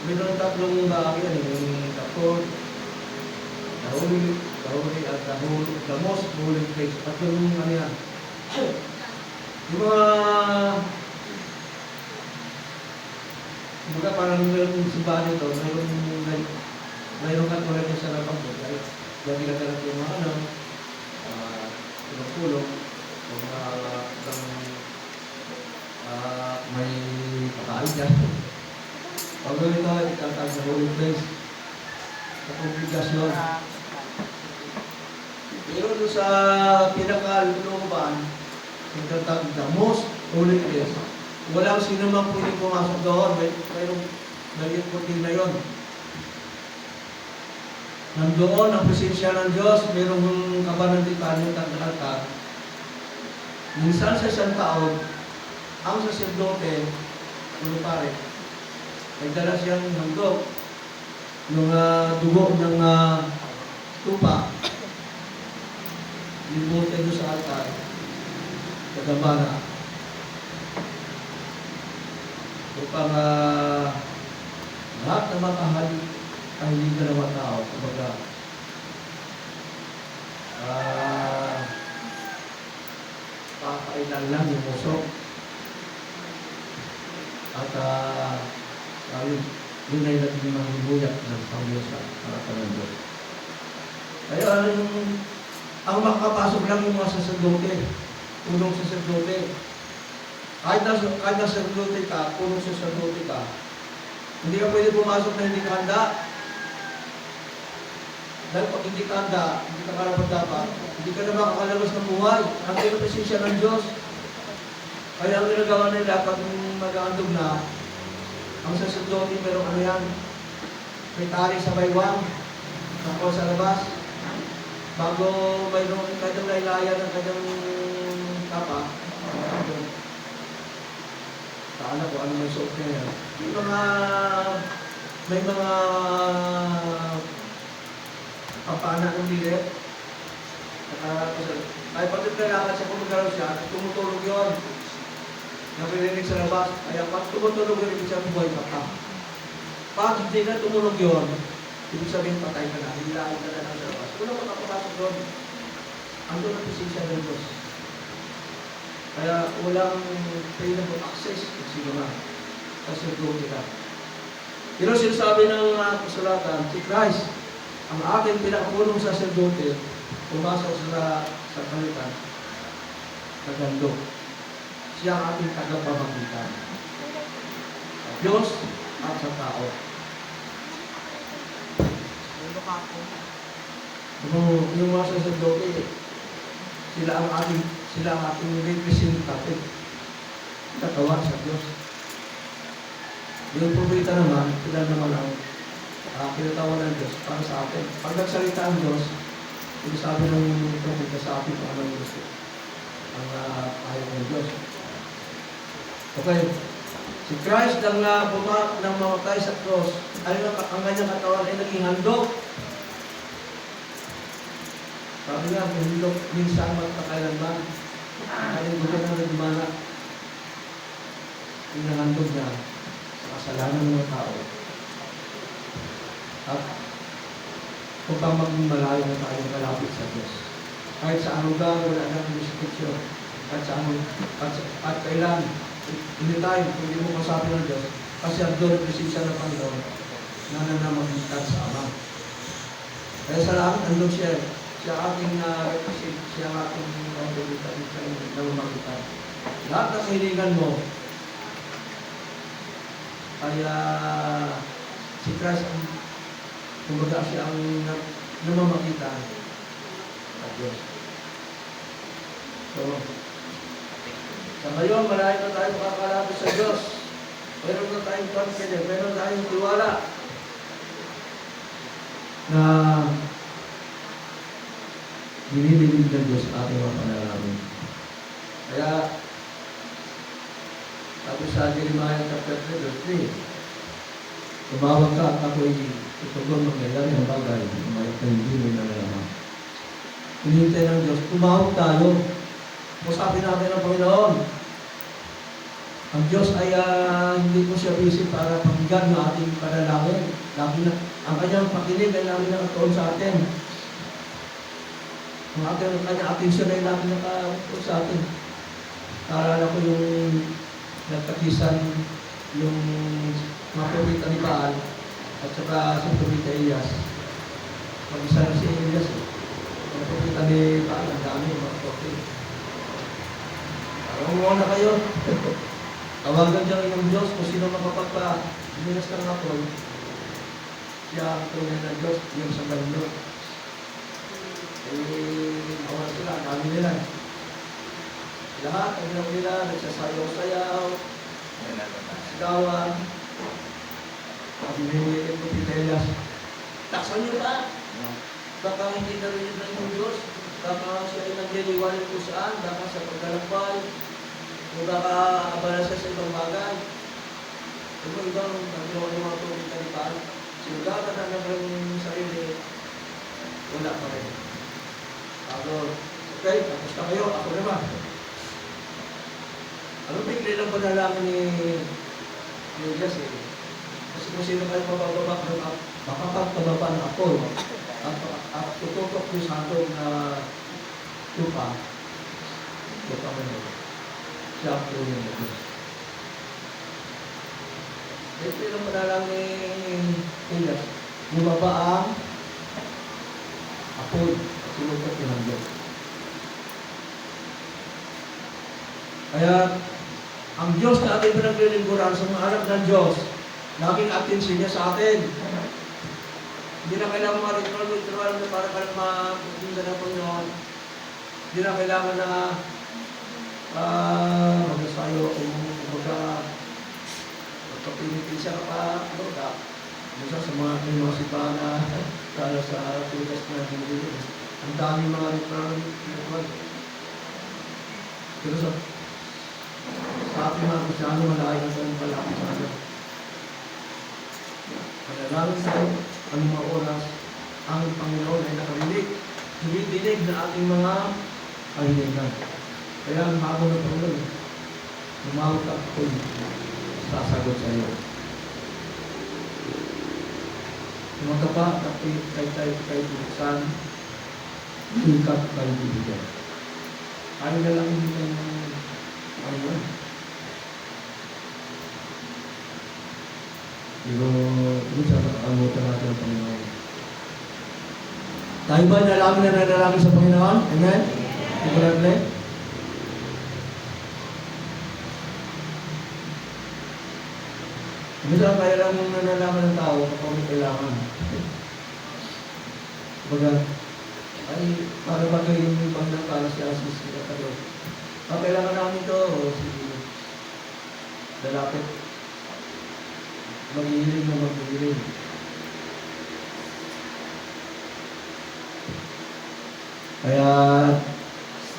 mayroon tatlong bahagi yan, yung kapot, Dahuli at the most holy place. Tatlong ano yan. Yung mga kumbaga parang mayroong simbahan ito, mayroong katulad yung sa labang ko. Dahil ginagalat yung mga pinagpulong, yung mga may pakain dyan. Pag ito, itatag sa holy place. Sa kongregasyon. Pero doon sa pinaka-looban, itatag the most holy place. Walang sino mang pwede pumasok doon. May puti na yun. Nandoon ang presensya ng Diyos, mayroong kabanantitan yung tagdakalta. Minsan sa isang taon, ang saserdote, pare, nagdala siyang handog, yung dugo ng tupa, libutin doon sa altar, sa gambana, upang lahat ng mga kahiligan ng mga tao, kumbaga, pakailan lang yung musok. At yun ay naging mahibuyak ng Panginoon sa harapan ng Diyos. Kaya ang makakapasok lang yung mga saserdote, punong saserdote. Kahit na saserdote ka, punong saserdote ka, hindi ka pwede pumasok na hindi ka handa. Dahil pag hindi ka handa, hindi ka karapat-dapat, hindi ka na makakalabas ng buhay. Ang pinapasensya ng Diyos. Kaya ang ginagawa nila pag mag-aandog na, ang saserdote, pero ano yan? May tali sa baywang, tapos sa labas, bago mayroong kanyang lailayan ng kanyang kapa, saan ako, ano may suot niya yan? May mga papana ng lilit. Ay pag naglalakad siya, kung magalaw siya, tumutulog yun. Napilinig sa labas. Kaya pag tumutulog yun, ibig siya buhay ka. Pag hindi na tumulog yun, ibig sabihin patay ka na, hilahin ka na ng labas. Wala mo nakapasok doon. Ando na presensya ng Diyos. Kaya walang freedom of access kung sino na. Kasi doon ka. Pero sinasabi ng kasulatan, si Christ, ang aking pinakapunong saserdote, pumasok sa kalitan, sa gando. Siya ang ating tagapamagitan. Sa Diyos at sa tao. Yung mga saserdote, sila ang ating representative. Katawa sa Diyos. Yung propeta naman, sila naman ang pinatawa ng Diyos para sa atin. Pag nagsalita ang Diyos, sinasabi ng propeta sa atin kung ano yung gusto. Ang ayaw ng Diyos. Okay. Si Christ nang nang mamatay sa cross, ang kanyang katawan ay naging handog. Sabi nga, handog minsan magpakailanman. Kalimutan na nagmana. Pinahandog na sa kasalanan ng mga tao. At upang maging malayo na tayo kalapit sa Diyos. Kahit sa anong lugar, wala nang restriction. At kailan, anytime, kung hindi mo kasapin ng Diyos, kasi ang doon presensya ng Panginoon na nanamagitan sa Ama. Kaya sa lahat, andun siya. Siya ating represent, siya ating pagkagitan, siya ang namamagitan. Lahat ng hilingan mo, kaya si Christ ang kumbaga siya ang namamagitan sa Diyos. So, sa ngayon, marami na tayo makakalapit sa Diyos. Meron na tayong confidence, meron na tayong tiwala na dinilibig ng Diyos ating mga panalangin. Kaya, sabi sa Jeremiah chapter 3, verse 3, tumawag ka at ako'y itugon mangyayari ang bagay, kumalit na hindi mo nalalaman. Hinihintay ng Diyos, tumawag tayo. Usapin natin ang Panginoon. Ang Diyos ay hindi ko siya busy para pakinggan ng ating panalangin. Ang kanyang pakinig ay lagi nakatuon sa atin. Ang kanyang atensyon ay lagi nakatuon sa atin. Naalala ko yung nagtakisan yung mga propeta ni Baal at saka si propeta Elias. Mag-isa na si Elias. Ang propeta ni Baal, ang dami mga propeta. Parang na kayo. Tawagan dyan ng Diyos kung sino makapagpa-minas ng apoy. Siya ang tunay na Diyos, yung sa bando. Awal sila, ang dami nila. Lahat, ang ginawa nila, nagsasayaw-sayaw, sigawan. Sabi ni Propeta Elias, taksan niyo ba? Baka hindi narinig na yung Diyos. Baka siya ay nagliliwanag kung saan, baka sa paglalakbay, o baka abala siya sa ibang bagay. Ibang naglawa ng mga propeta ni Baal, sinugatan na ng sarili, wala pa rin. Okay, tapos na kayo, ako naman. Ano ba yung kailang panalangin ni Elias eh? Kasi kung sino kayo mabababa ng makapagpababa ng apoy at tututok yung santong na lupa mo nyo. Siya ang tunay na Diyos. Yung kailang panalangin ni Elias, bumaba ang apoy at sinutok yung hanggang. Kaya, ang Diyos na ating pinaglilingkuran sa mga anak ng Diyos, laging atensyon niya sa atin. Hindi na kailangan ma-ritual na para ka ma-punta ng Panginoon. Hindi na kailangan na mag-asayo o magpapinitin siya pa. Minsan sa mga sipana, kala sa tugas na hindi. Ang daming mga ritual. Pero sa ating mga Kristyano, malayo na tayong palapit sa atin. Manalangin tayo, anong mga oras, ang Panginoon ay nakarinig, humidinig na ating mga kahiligan. Kaya ang bago na Panginoon, umawag ka ako'y sasagot sa iyo. Tumaga pa, kay buksan, ikat kay bibigyan. Ayaw na lang hindi tayo Panginoon. Pero, sa nakakamutan natin ang Panginoon. Tayo ba nalaman na nanalangin sa Panginoon? Amen? Importante? Minsan kaya lang mong nanalaman ng tao kapag may kailangan. Baga, ay, para ba kayo yung ibang para si Asis sila kayo? Kailangan namin ito, sige. Dalapit. Maghihiling na maghihiling. Kaya,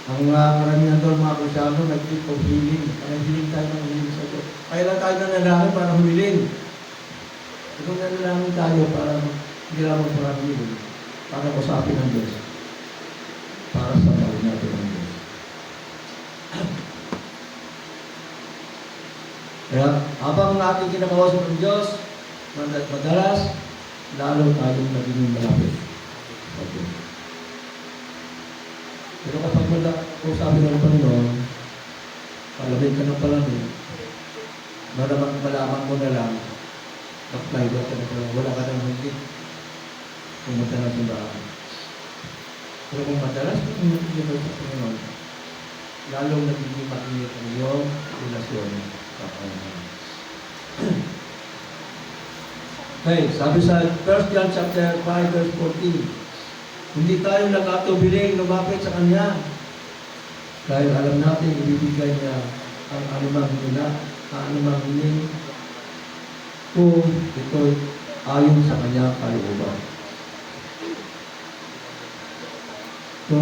ang karamihan doon mga Kristyano, nag-keep of healing. Kaya hiling tayo ng healing sa ito. Kaya kailan tayo nanalangin para humiling. Kung nanalangin tayo para hindi lamang para humiling, para usapin ng Diyos. Para sa tawin natin ng Diyos. Kaya, habang ating kinakausap ng Diyos, madalas, lalo tayong naging malapit. Okay. Pero kapag usapin ng Panginoon, palamig ka ng palamig, malaman mo na lang, apply ka na lang, wala ka nang hindi. Pumunta na sa daan. Pero kung madalas ka pumunta sa Panginoon, lalong nagiging mainit ang iyong relasyon sa Panginoon. Okay, sabi sa 1 John chapter 5 verse 14, hindi tayo nagkatubiling lumapit sa Kanya dahil alam natin ibibigay niya ang anumang hiling kung ito'y ayon sa Kanya kalooban. So,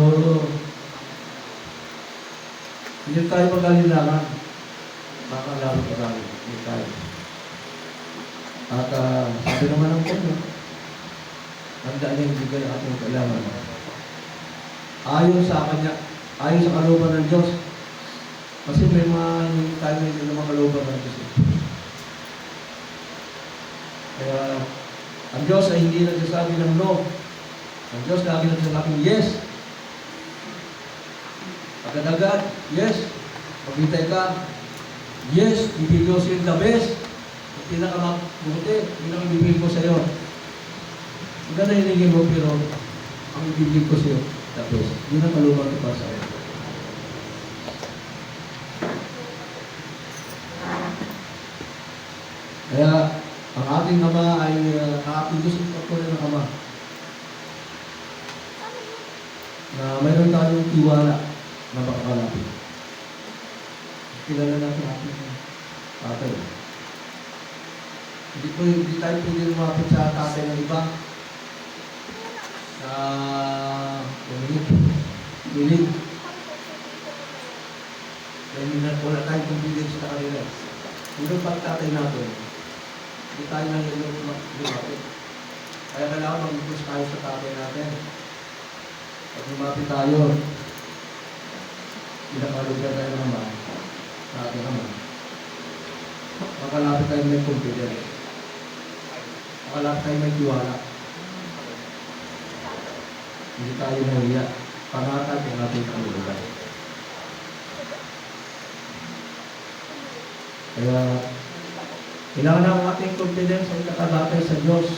hindi tayo mag-alilangan. Makalaro ka tayo. Hindi tayo. At sabi naman ng Panginoon, handa niya ibigay ang ating kailangan. Ayon sa Kanya, ayon sa kalooban ng Diyos. Kasi may mga hindi tayo hindi naman kalooban ng Diyos. Kaya, ang Diyos ay hindi nagsasabi ng no. Ang Diyos lagi nagsasabing yes. Agad-agad, yes. Paghintay ka, yes, ibigay ko sa'yo the best. Ang pinakamabuti, pinakabibigay ko sa'yo. Hindi na hinigin mo, pero ang ibibigay ko sa'yo, the best. Yun ang kalooban ko para sa'yo. Kaya, ang ating Ama ay aking gusto pagkunin ng Ama. Na mayroon tayong tiwala na makakalapit. Kilala natin ating tatay. Hindi tayo pwede lumapit sa tatay ng iba na piling. Dahil wala tayong confidence sa kanila. Pero pag tatay natin, hindi tayo nang lumapit. Kaya kailangan mag-focus tayo sa tatay natin. Pag lumapit tayo, pinakalugan tayo naman sa ating naman. Makalapit tayo may confidence. Makalapit tayo may tiwala. Hindi tayo nahiya. Pangatag ang ating kalulugan. Kaya, kailangan ng ating confidence ay nakabatay sa Diyos.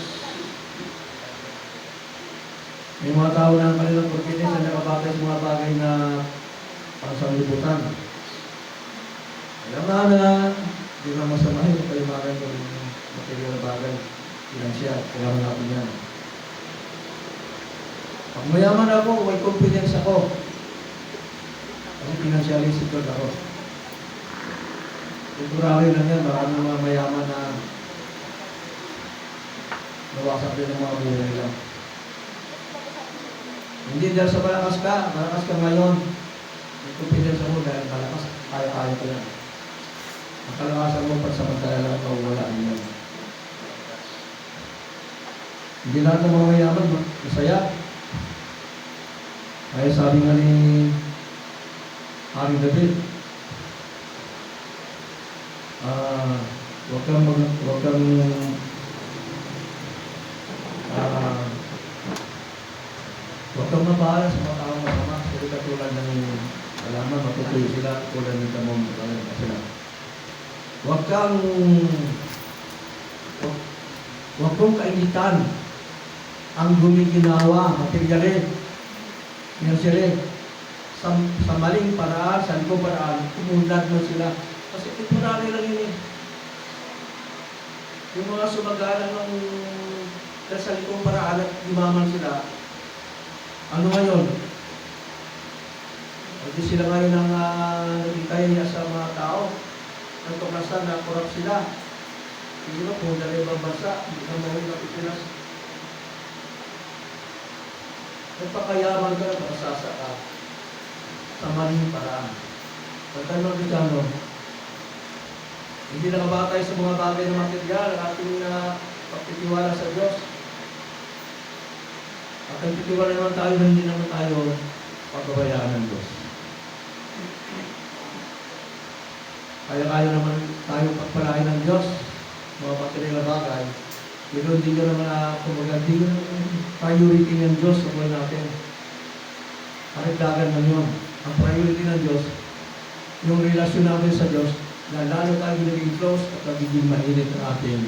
May mga tao na ang kanilang confidence ay nakabatay sa mga bagay na ang sanglibutan. Kailangan na hindi na masamahin kung kailangan ng material na bagay. Financial, kailangan natin yan. Pag mayaman ako, may confidence ako. Kasi financially secure ako. Temporary lang yan, maraming mga mayaman na nawasak din ng mga buhay nila. Hindi dahil sa malakas ka ngayon. May confidence mo dahil malakas, kaya-kaya ko yan. Ang kalakasan mo, pagsamantala lang, mawawala niyan. Hindi lahat ng mga mayaman, masaya. Kaya sabi nga ni Haring David, huwag kang mabahala sa mga taong masama. Kasi katulad ng alaman, matutuyo sila, tulad ng tamong sila. Huwag kong kainitan ang gumiginawa, materialin, financially, sa maling paraan, sa likong paraan, kumunlad mo sila. Kasi temporary lang yun eh. Yung mga sumagalang ng sa likong paraan at imaman sila, ano ngayon? Hindi sila ngayon ang nagkikaya sa mga tao. Nagtuklasan na korap sila. Hindi mo kung dali ibang bansa, hindi na mawin ng Pilipinas. Nagpakayaman ka na makasasa ka sa maling paraan. Pag tayo magkikano, Hindi nakabatay sa mga bagay na material ang ating pagtitiwala sa Diyos. At nagtitiwala naman tayo na hindi naman tayo pagbabayaan ng Diyos. Kaya naman tayo pagpalain ng Diyos, mga material na bagay. Pero hindi ko naman, kumbaga, hindi ko naman priority ng Diyos sa buhay natin. Karagdagan man yun. Ang priority ng Diyos, yung relasyon natin sa Diyos, na lalo tayo naging close at nagiging mainit ang ating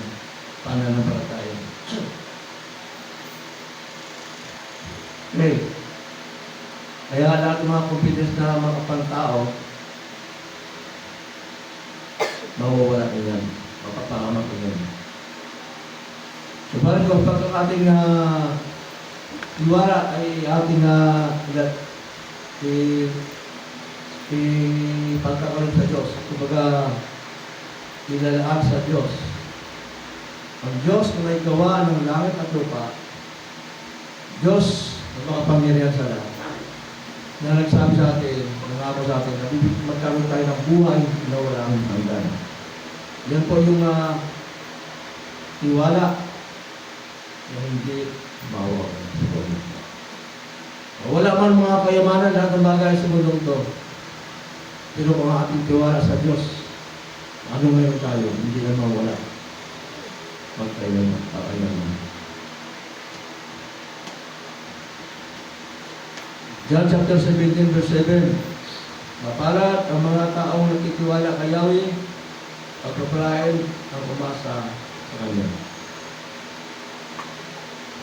pananampalataya. Okay. Kaya lahat ng mga confidence na mga pantao, mawawala ko yan. Mapapangamak ko yan. So, parang kung pag ating iwala ay ating pagkakaroon sa Diyos. Kumbaga, ilalaan sa Diyos. Ang Diyos na may gawa ng langit at lupa, Diyos na makapangyarihan sa lahat, na nagsabi sa atin, nangako sa atin, na magkaroon tayo ng buhay na walang hanggan. Yan po yung tiwala na hindi bawal. Wala man mga kayamanan, lahat ng bagay sa mundong ito. Pero kung ang ating tiwala sa Diyos, ano ngayon tayo, hindi na mawala. Magkailanman, kakailanman. John chapter 17 verse 7. Mapalat ang mga taong nagtitiwala kay Yahweh, pagpapalain ang umasa sa Kanya.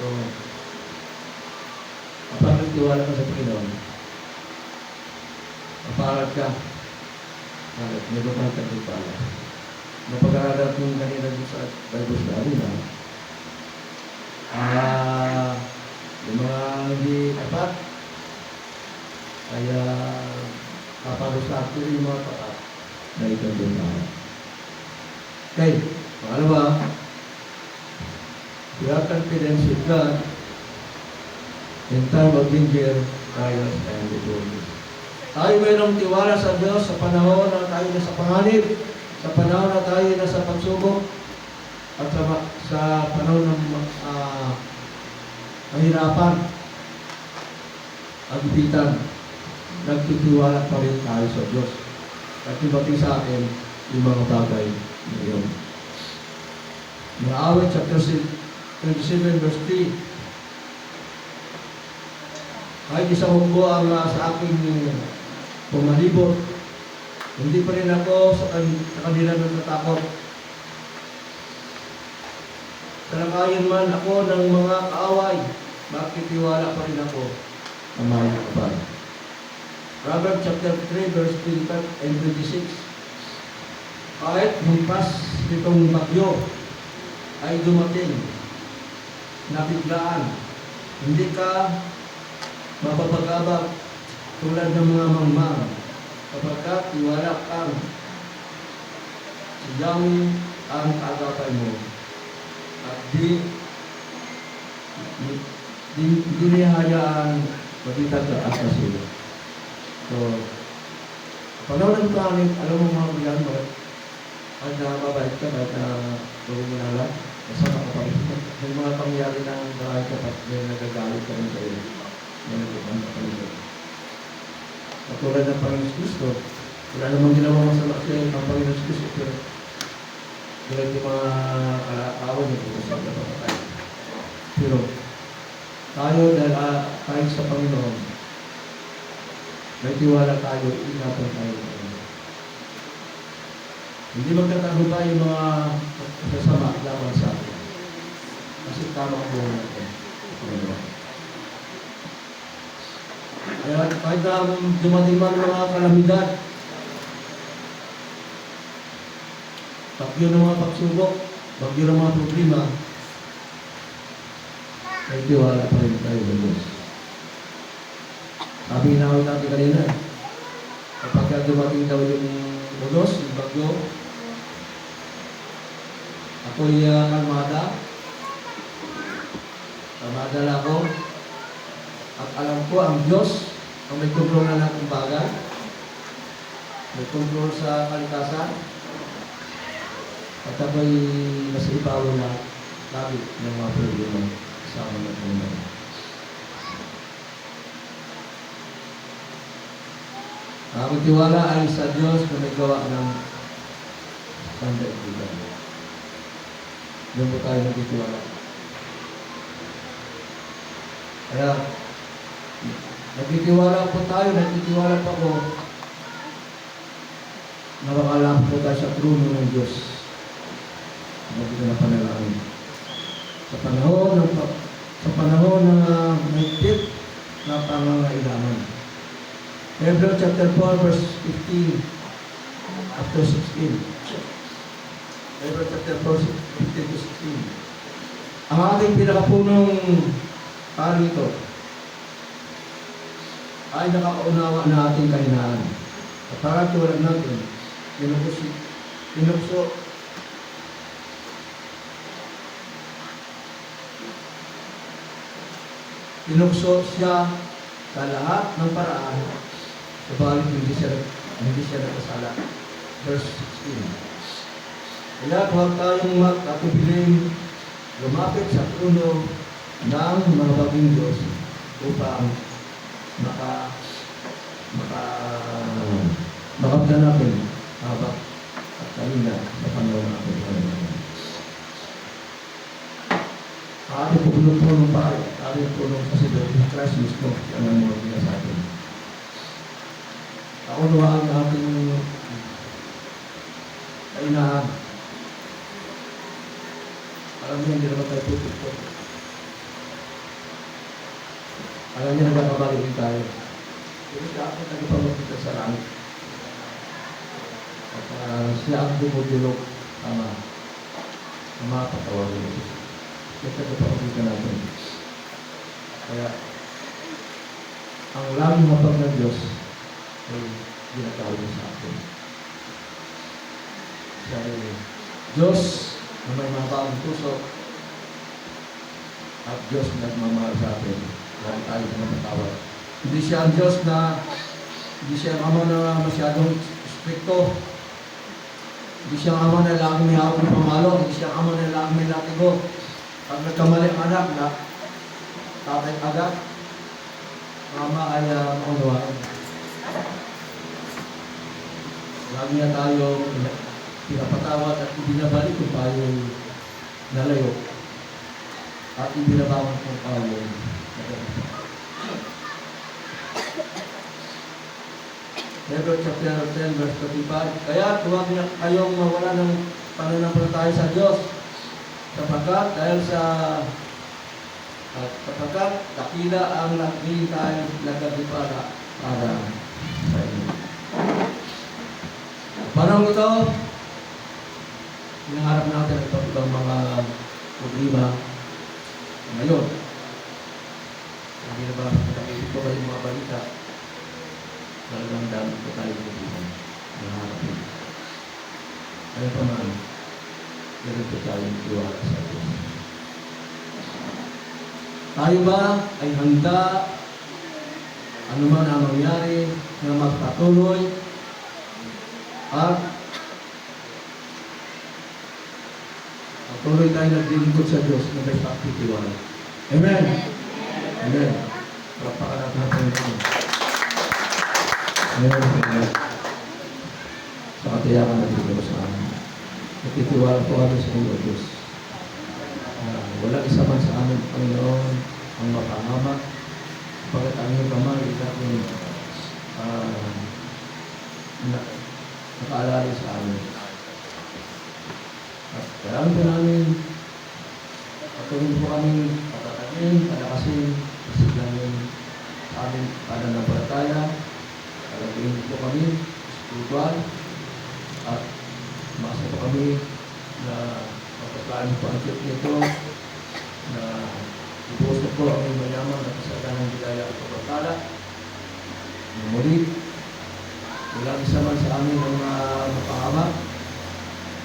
So, kapag nagtiwala ka sa Panginoon, mapalat ka. Meron ka nagtitiwala. Napag-aaral kong kanina sa Bible study na yung mga hindi tapat, kaya papalos natin yung mga tapat na itandun na. Okay, pangalawa, we have confidence in God in time of danger, trials, and difficulties. Tayo mayroong tiwala sa Diyos sa panahon na tayo nasa panganib, sa panahon na tayo nasa pagsubok, at sa panahon ng mahirapan, agipitan, nagtitiwala pa rin tayo sa Diyos. At ibati sa akin yung mga bagay na yun. Mga awit, chapter 27, verse 3. Kahit isang hukbo ang sa aking pumalibot, hindi pa rin ako sa kanila natatakot. Talakayin man ako ng mga kaaway, makitiwala pa rin ako ang mga kapal. Proverbs chapter 3, verse 25 and 26. Kahit humpas nitong bagyo ay dumating, nabiglaan, hindi ka mapapagabag tulad ng mga mangmang, kapagkat tiwala kang si Yahweh ang agapay mo at di nihayaan magitag ka at nasilo. So, panahon ng pangit, alam mo mga bilang mo, at mabait ka kahit gawin mo na lang, masama ka pa rin. May mga pangyari ng bahay kapag may nagagalit ka rin sa iyo. May nagagalit ka rin sa iyo. Katulad ng Panginoon Kristo, wala namang ginawang masama sa iyo ang Panginoon Kristo, pero tulad yung mga kalakawan yung puso sa kapatay. Pero tayo, dahil tayo sa Panginoon, may tiwala tayo, ingatan tayo. Hindi magtatagumpay yung mga kasama laban sa atin. Kasi tama ang buhay natin. Kaya kahit na dumating man mga kalamidad, bagyo ng mga pagsubok, bagyo ng mga problema, may tiwala pa rin tayo sa Diyos. Sabi na natin kanina, kapag dumating daw yung ulos, yung bagyo, ako'y kalmada lang ako, at alam ko ang Diyos ang may kontrol na lahat ng bagay, may kontrol sa kalikasan, At ako'y nasa ibabaw na lagi ng mga problema kasama ng Panginoon. Ang aking tiwala ay sa Diyos na may gawa ng sandaigdigan. Doon po tayo nagtitiwala. Kaya, nagtitiwala po tayo, nagtitiwala pa ko na makalapit po tayo sa trono ng Diyos. Magiging na panalangin. Sa panahon na may tip na pangangailangan. Hebrews chapter 4, verse 15 up to 16. Hebrews chapter 4, 15 to 16. Ang ating pinakapunong pari ito ay nakaunawa na ating kahinaan. At para tulad natin, pinukso siya sa lahat ng paraan, subalit hindi siya nakasala. Verse 16. Kaya huwag tayong magkatubiling lumapit sa trono ng mga baging Diyos upang makapganapin habang at kanina sa panahon ng ating Panginoon. Ating punong pare, ating punong kasidor ng Christ mismo, yan ang mga niya sa atin. Kaunawaan ang ating kainahan. Alam niya, hindi naman tayo tutup. Alam niya, nagkakabali din tayo. Pero siya ako nagpapagkita sa langit. At siya ang dumudulog ama. Ama, patawarin ito. Siya nagpapagkita natin. Kaya, ang langing mapag ng Diyos ay ginatawag sa atin. Siya ay Diyos na may mabawang puso at Diyos na nagmamahal sa atin. Dahil tayo na matawad. Hindi siya ang Diyos na hindi siya ang ama na masyadong stricto. Hindi siya ang ama na laging may hawak ng pamalo. Hindi siya ang ama na laging may latigo. Pag nagkamali ang anak na tatay agad, mama ay maunawaan. Lagi na tayo pinapatawad at ibinabalik kung tayo nalayo. At ibinabawan kung tayo nalayo. Hebrews chapter 10, verse 25. Kaya huwag niya kayong mawala ng pananampalataya sa Diyos. Sapagkat dakila ang naghihintay nagkatipala para sa inyo. Panahon ito, hinaharap natin ito ibang mga problema ngayon. Hindi na ba nakikita ko yung mga balita? Talagang dami ko tayo problema. Hinaharap ito. Kaya pa man, ganun po tayong tiwala sa Diyos. Tayo ba ay handa anuman ang mangyari na magpatuloy at patuloy tayo naglilingkod sa Diyos na may pagtitiwala. Amen? Amen. Papakalap natin ito. Amen. Sa katiyakan natin ito sa amin. Nagtitiwala po kami sa inyo, Diyos. Walang isa man sa amin, Panginoon, ang mapahama. Pagkat ang iyong kamay, natin nakaalala sa amin. At kailangan po namin, patuloy po kami patatanin, palakasin, pasiglanin sa amin pananampalataya, palagin po kami, spiritual, at masa po kami na mapaglaan po ang trip nito na ibuhos na po ang may mayaman at kasalanan ng bigaya at pagpapala. Muli, walang isa man sa amin ang mapahama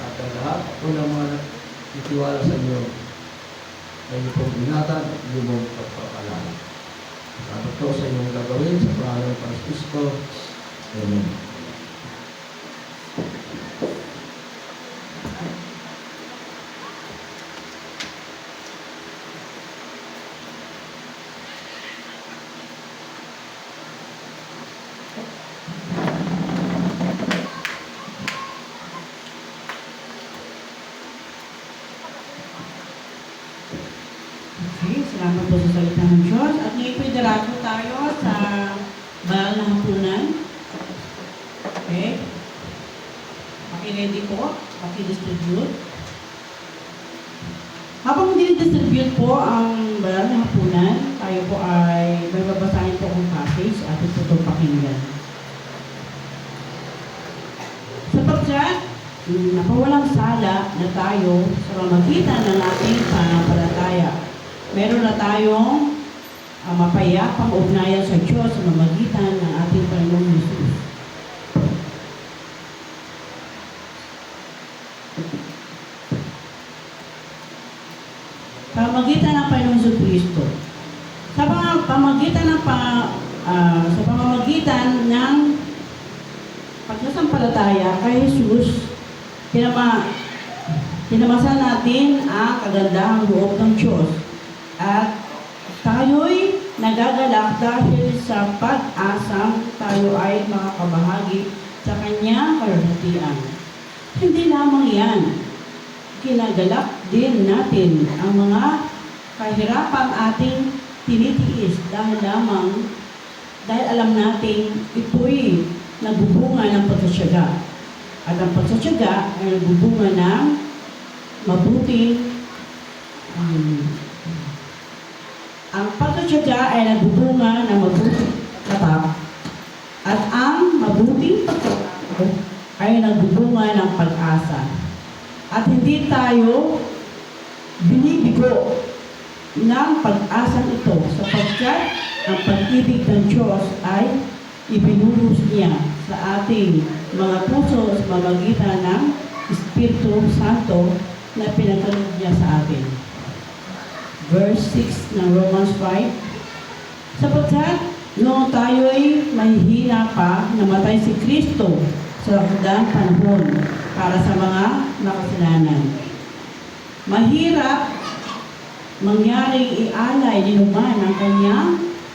at ang lahat po ng mga nagtitiwala sa inyo ay inyo pong ingatan at inyo pong pagpapalala. Salamat po sa inyong gagawin sa pangalan ng Panginoon Kristo. Amen. Salamat po sa salita ng Diyos. At ngayon po idarago tayo sa banal na hapunan. Okay? Paki-ready po. Paki-distribute. Habang dinidistribute po ang banal na hapunan, tayo po ay may babasahin po ang passage at ito po pakinggan. Sapagkat napawalang sala na tayo sa pamamagitan ng ating pananampalataya. Meron na tayong mapayapang ugnayan sa Diyos sa pamamagitan ng ating Panginoong Hesus. Sa pamamagitan ng Panginoong Jesucristo. Sa pamamagitan ng pagsasampalataya kay Jesus, tinamasan natin ang kagandahang loob ng Diyos at tayo'y nagagalak dahil sa pag-asang tayo ay makakabahagi sa Kanyang kalulutian. Hindi lamang yan, kinagalak din natin ang mga kahirapang ating tinitiis dahil alam natin ito'y nagbubunga ng pagsatsyaga. At ang pagsatsyaga ay nagbubunga ng mabuting ang pagsatsyaga ay nagbubunga ng mabuting tatak. At ang mabuting pagkatao ay nagbubunga ng pag-asa. At hindi tayo binibigo ng pag-asang ito sapagkat ang pag-ibig ng Diyos ay ibinuhos niya sa ating mga puso sa pamamagitan ng Espiritu Santo na pinagkaloob niya sa atin. Verse 6 ng Romans 5. Sapagkat noong tayo'y mahihina pa, namatay si Kristo sa hagdang panahon para sa mga makasalanan. Mahirap mangyaring ialay ni Numan ang kanyang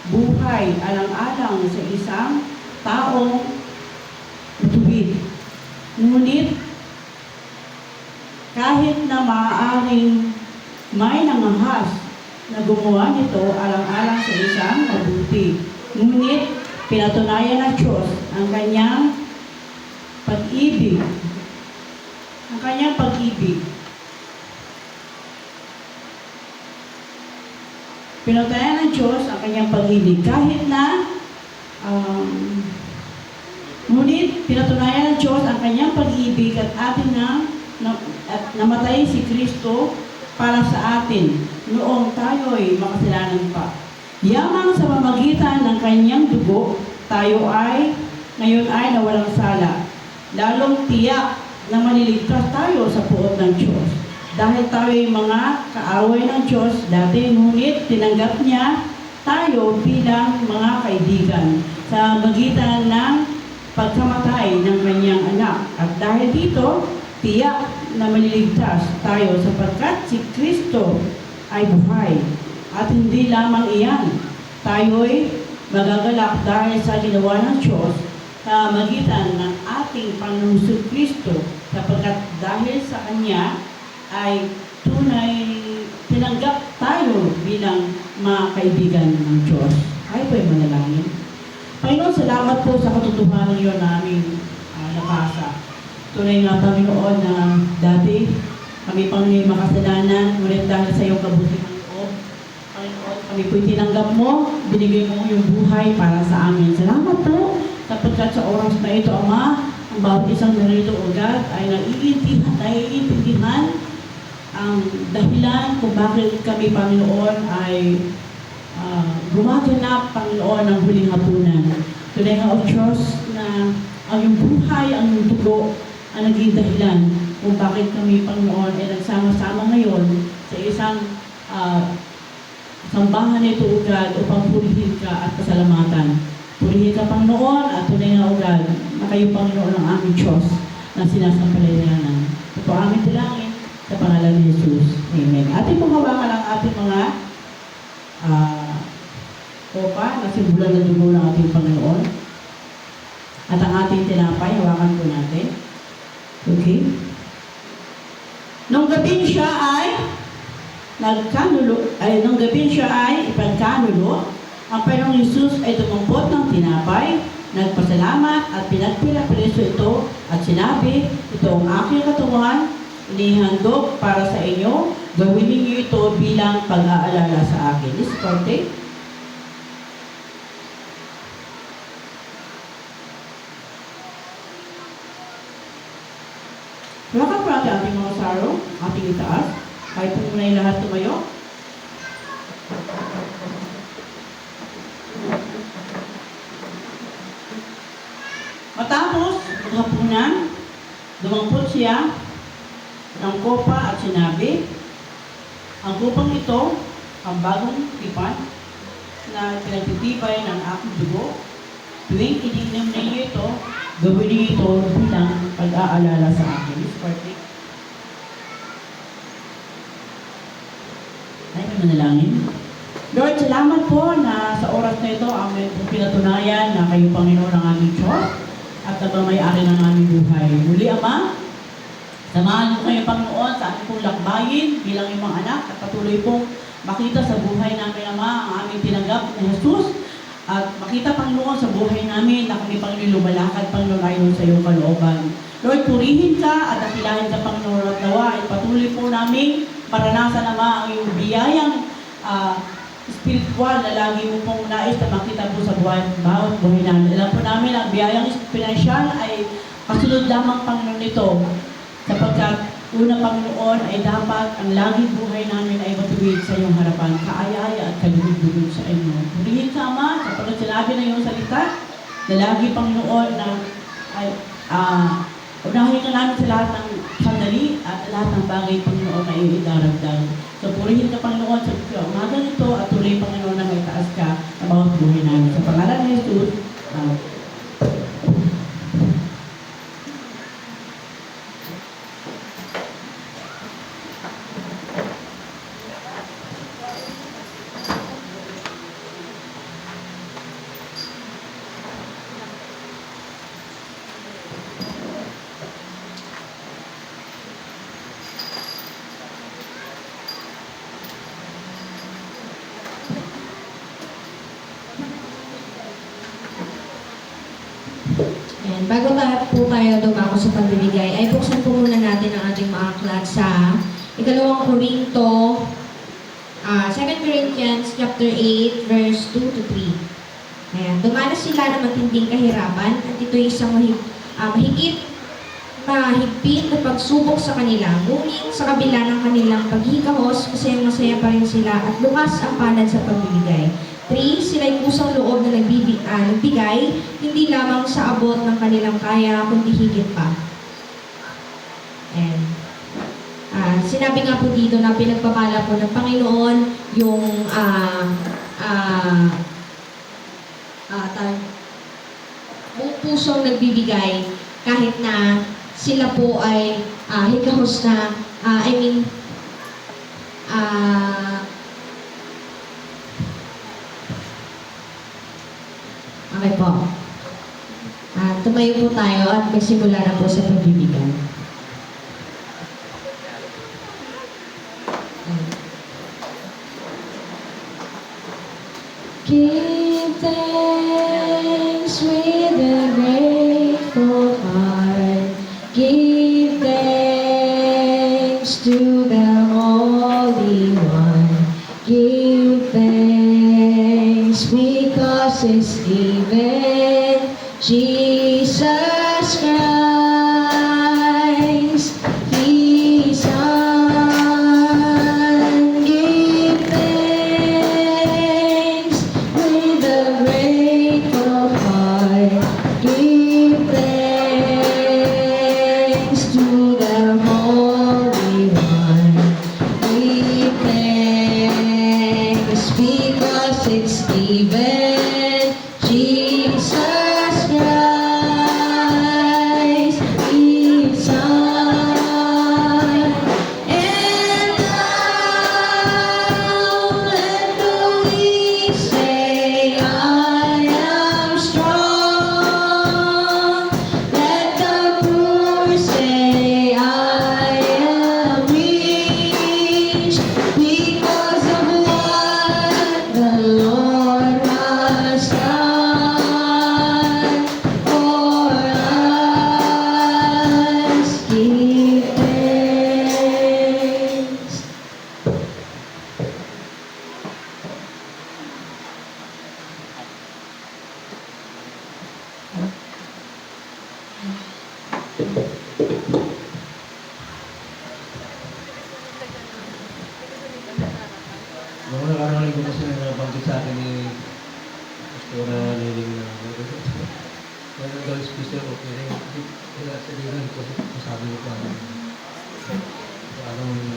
buhay alang-alang sa isang taong matuwid. Ngunit, kahit na maaaring may nangahas na gumawa nito alang-alang sa isang mabuti, ngunit pinatunayan ng Diyos ang kanyang pag-ibig. Ang kanyang pag-ibig. Pinatunayan ng Diyos ang kanyang pag-ibig. Kahit na, ngunit pinatunayan ng Diyos ang kanyang pag-ibig at atin at namatay si Kristo para sa atin noong tayo'y makasalanan pa. Yamang sa pamamagitan ng kanyang dugo, tayo ay ngayon ay nawalang sala. Lalong tiyak na maliligtas tayo sa puot ng Diyos. Dahil tayo'y mga kaaway ng Diyos dati, ngunit tinanggap niya tayo bilang mga kaibigan sa magitan ng pagkamatay ng kanyang anak. At dahil dito, tiyak na maliligtas tayo sapagkat si Kristo ay buhay. At hindi lamang iyan, tayo'y magagalak dahil sa ginawa ng Diyos sa magitan ng ating Panginoong Kristo sapagkat dahil sa Kanya ay tunay tinanggap tayo bilang mga kaibigan ng Diyos. Ay po'y manalangin. Panginoon, salamat po sa katotohanan yun namin nabasa. Tunay nga, Panginoon, na dati kami pang may makasalanan, ngunit dahil sa iyong kabutihan loob, Panginoon, kami po'y tinanggap mo, binigay mo yung buhay para sa amin. Salamat po, sapagkat sa oras na ito, Ama, ang bawat isang narito o God ay naiintindihan ang dahilan kung bakit kami, Panginoon, ay gumaganap, Panginoon, ng huling hapunan. Tunay nga, O Diyos, na ang iyong buhay, ang iyong dugo, ang naging dahilan kung bakit kami, Panginoon, ay nagsama-sama ngayon sa isang sambahan nito, O God, upang purihin ka at pasalamatan. Purihin ka, Panginoon, at tunay nga, O God, na kayo, Panginoon, ang aming Diyos na sinasampalayanan. Ito po aming dalangin sa pangalan ni Jesus. Amen. Ating pong hawakan ang ating mga kopa na simbolan ng dugo ng ating Panginoon. At ang ating tinapay, hawakan po natin. Okay? Nung gabi siya ay nung gabi siya ay ipagkanulo, ang Panginoong Hesus ay tumumpot ng tinapay, nagpasalamat at pinagpila-preso ito at sinabi, ito ang aking katawan, inihandog para sa inyo, gawin ninyo ito bilang pag-aalala sa akin. This is Corte. Welcome po natin ating mga saro, ating itaas. Kahit po muna yung lahat tumayo. Matapos maghapunan, dumampot siya ng kopa at sinabi, ang kupang ito, ang bagong tipan na pinagtitibay ng aking dugo, tuwing iniinom ninyo ito, gawin niyo ito bilang pag-aalala sa akin. Miss Party. Ay, may manalangin. Lord, salamat po na sa oras na ito ang pinatunayan na kayo Panginoon ng aming Diyos at nagmamayari ng aming buhay. Muli, Ama, samahan mo kayo Panginoon sa aming pong lakbayin bilang iyong mga anak at patuloy pong makita sa buhay namin, Ama, ang aming tinanggap na Jesus. At makita, Panginoon, sa buhay namin na kami, Panginoon, lumalakad, Panginoon, ayon sa iyong kalooban. Lord, purihin ka at dakilahin ka, Panginoon, at nawa ay patuloy po namin maranasan, Ama, ang iyong biyayang spiritual na lagi mo pong nais na makita po sa buhay, bawat buhay namin. Alam po namin ang biyayang pinansyal ay kasunod lamang, Panginoon, nito. Sapagkat una, Panginoon, ay dapat ang laging buhay namin ay matuwid sa iyong harapan, kaaya-aya at kalugod-lugod sa inyo. Purihin ka, Ama, sapagkat sinabi na iyong salita, na lagi, Panginoon, na ay, unahin ka namin sa lahat ng sandali at lahat ng bagay, Panginoon, na iyong idaragdag. So, purihin ka, Panginoon, sa umaga nito at tuloy, Panginoon, na may taas ka na bawat buhay namin. Sa pangalan ni Jesus, Ayan, bago po tayo dumako sa pagbibigay, ay buksan po muna natin ang ating mga aklat sa ikalawang Korinto, 2 Corinthians chapter 8, verse 2 to 3. Ayan, dumanas sila ng matinding kahirapan at ito'y isang mahigit mahigpit na pagsubok sa kanila. Ngunit sa kabila ng kanilang paghikahos, masayang-masaya pa rin sila at lukas ang palad sa pagbibigay. 3. Sila'y kusang loob na nagbigay, hindi lamang sa abot ng kanilang kaya, kundi higit pa. And, sinabi nga po dito na pinagpapala po ng Panginoon yung pusong nagbibigay kahit na sila po ay hikahos na, okay po. Tumayo po tayo at magsimula na po sa pagbibigay. Give thanks with a grateful heart. Give thanks to the Holy One. Give thanks because it's given Jesus Christ, His Son. Give thanks with a grateful heart. Give thanks to the Holy One. Give thanks because it's given Jesus Christ. Noong nakarang linggo kasi nabanggit sa akin ni Pastora Liling na mayroon daw special opening. Kaya sa linan ko, sabi ko pa anong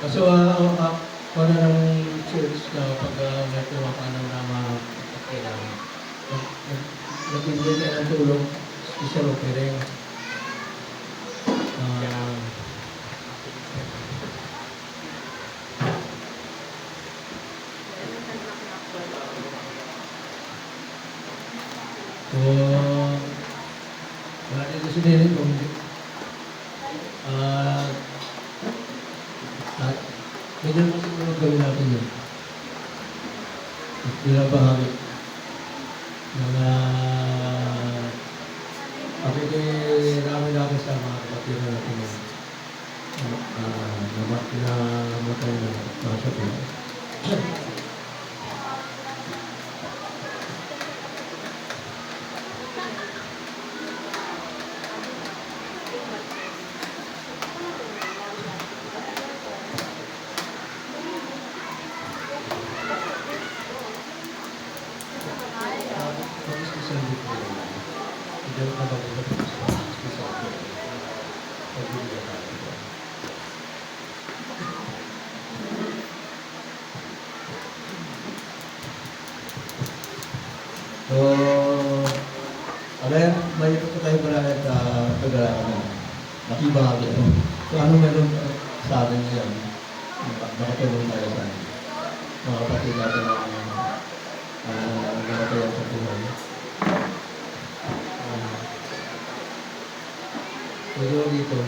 kasi wala ng church na pag may kumakanan na mga kailangan. Nag-invite ng tulong, special offering. So, wala dito si Derek kung ganyan mo siguro gawin natin yun. Bilang bahagi ng pakikirami-rami sa mga kapatid na natin namatay na mga sapin. So, alay, may ito tayo pala at nakibahagi. So, ano meron sa atin yan? Makatulong tayo sa mga kapatid natin na nakatayan sa buhay. Pero dito,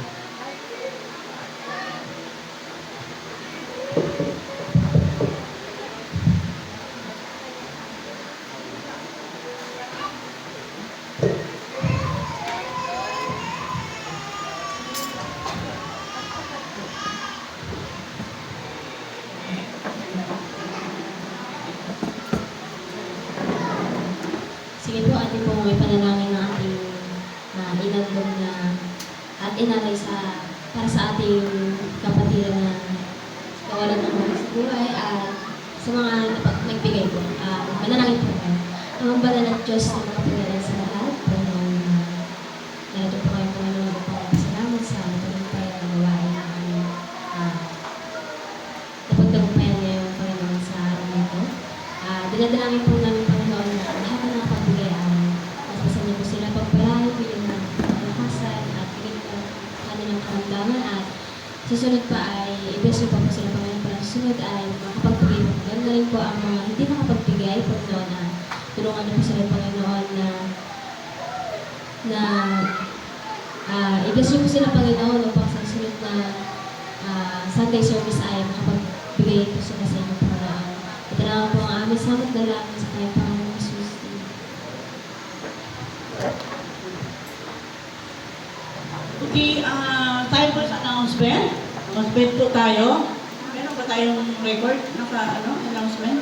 Sige po, atin po may panalangin ng ating inandong na at inalay para sa ating kapatiran na kawalan ng mga sa buhay at sa mga nagbigay po. Manalangin po kayo. Ang banal ng Diyos na makapangyarihan sa lahat, Panginoon, narito po kayo Panginoon upang salamat sa matagumpay na gawain na aming napagtagumpayan ngayon Panginoon sa araw na ito. Dinadalangin po namin Panginoon na lahat ng napagbigay pasasan niyo po sila pagpalain, bigyan ng kalakasan at bigyan ng kanilang karamdaman at susunod pa ay i-bless niyo pa po sila Panginoon para susunod ay makapagbigay po. Ganun na rin po ang mga hindi makapagbigay Panginoon na tulungan niyo po sila Panginoon na i-bless niyo po sila Panginoon upang sa susunod na Sunday service ay makapagbigay po sila sa inyo Panginoon. Ito po ang aming samot na lang sa kanyang Panginoon Jesus. Okay, time for sa announcement. Announcement po tayo. Meron ba tayong record? Announcement?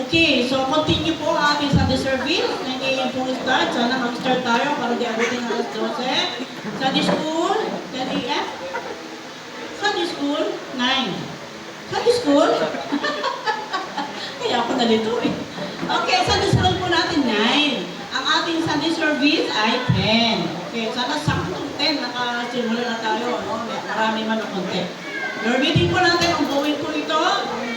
Okay, so continue po ang ating Sunday service. 9 a.m. po start. Sana mag-start tayo para di abutin alas 12. Sunday school, 10 a.m. Sunday school, 9. Sunday school? Kaya ako nalito eh. Okay, Sunday school po natin, 9. Ang ating Sunday service ay 10. Okay, sana saktong 10 nakasimula na tayo. No? Marami man o konti. Your meeting po natin, ongoing po ito.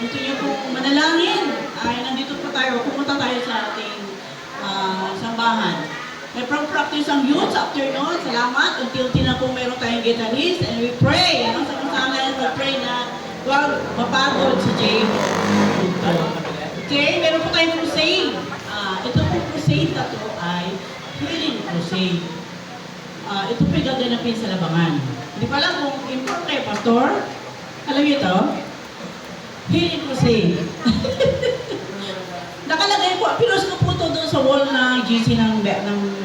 Gusto niyo po manalangin. Ay, nandito po tayo. Pumunta tayo sa ating sambahan. May practice ang youth sa afternoon. Salamat. Until-until na po meron tayong guitarist. And we pray. Sa kasalan, we pray na huwag mapagod si Jay. Okay, meron po tayong crusade. Ito po crusade na to ay healing crusade. Ito po yung gaganapin sa Labangan. Hindi pa lang kung import kayo, Pastor. Alam niyo ito? Healing crusade. Nakalagay po, pinost ko po ito doon sa wall ng GC ng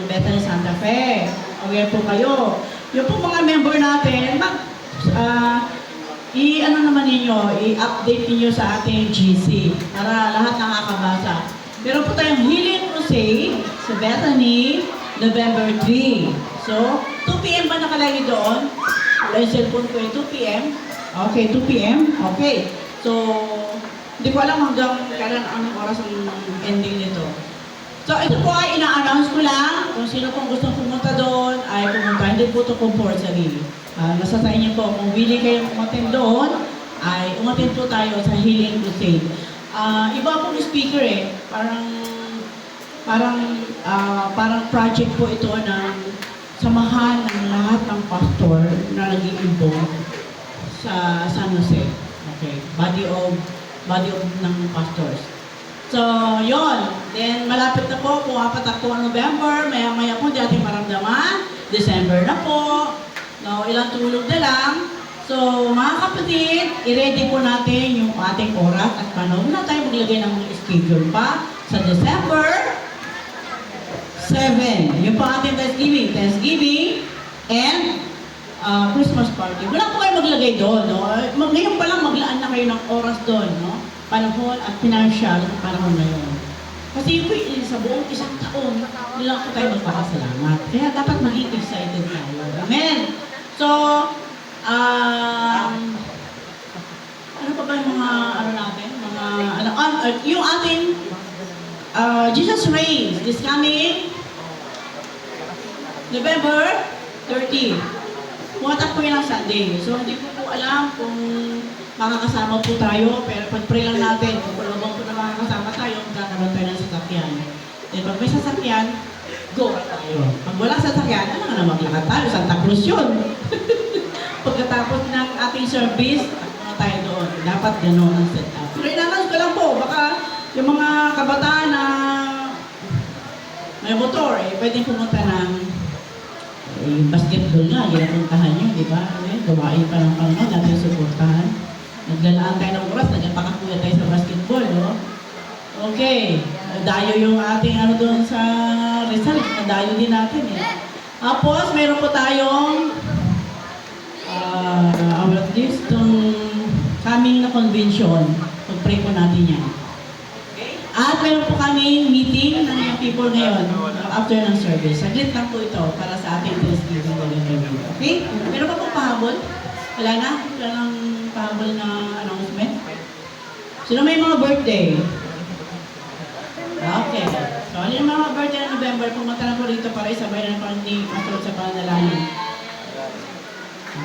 Bethany Santa Fe. Aware po kayo. Yung po mga member natin, ano naman ninyo, i-update ninyo sa ating GC para lahat nakakabasa. Meron po tayong Healing Crusade sa Bethany, November 3. So, 2 p.m. ba nakalagay doon? Wala yung cellphone ko yung 2 p.m. Okay, 2 p.m. Okay. So, hindi ko alam hanggang kailan anong oras ang ending nito. So, ito po ay ina-announce ko lang. Kung sino pong gustong pumunta doon, ay pumunta. Hindi po ito compulsory. Nasa sa inyo po, kung willing kayong umattend doon, ay umattend po tayo sa Healing Crusade. Iba pong speaker eh. Parang project po ito ng samahan ng lahat ng pastor na nag-i-involve sa San Jose. Okay. Body of ng pastors. So, yon. Then, malapit na po, pumapatak po ang November, maya-maya po, di ating maramdaman. December na po. No, ilang tulog na lang. So, mga kapatid, i-ready po natin yung ating oras at panahon na tayo maglagay ng schedule pa sa December 7. Yung po ating Thanksgiving and Christmas party. Wala po kayo maglagay doon, no? Ngayon pa lang maglaan na kayo ng oras doon, no? Panahon at financial ng panahon na yun. Kasi yung po sa buong isang taon, nilang po tayo magpakasalamat. Kaya dapat maging excited tayo. Amen! So, ano pa ba yung mga, natin? Yung ating Jesus Reigns is coming November 30. Pumatak po yun ang Sunday. So, hindi po alam kung makakasama po tayo, pero pag-pray lang natin, kung palabang po na makakasama tayo, magkakaroon tayo ng sasakyan. Then, pag may sasakyan, go tayo. Pag wala sasakyan, ano nga na maglakad tayo? Santa Cruz yun. Pagkatapos ng ating service, ano tayo doon? Dapat gano'n ang setup. Pero inannounce ko lang po, baka yung mga kabataan na may motor, pwedeng pumunta ng basketball nga, ginapuntahan nyo, di ba? Gawain pa ng Panginoon, natin suportahan. Naglalaan tayo ng oras, nagpakakuya tayo sa basketball, no? Okay. Dayo yung ating doon sa Rizal, dayo din natin eh. Tapos, meron po tayong itong coming na convention. Pag-pray po natin yan. At meron po kami meeting ng mga people ngayon after ng service. Saglit lang po ito para sa ating Thanksgiving delivery. Okay? Meron pa pong pahabol? Wala na? Wala nang pahabol na announcement? Sino may mga birthday? Okay. So, ano yung mga birthday ng November? Pumunta na po rito para isabay na pang ni Pastor sa pananalangin.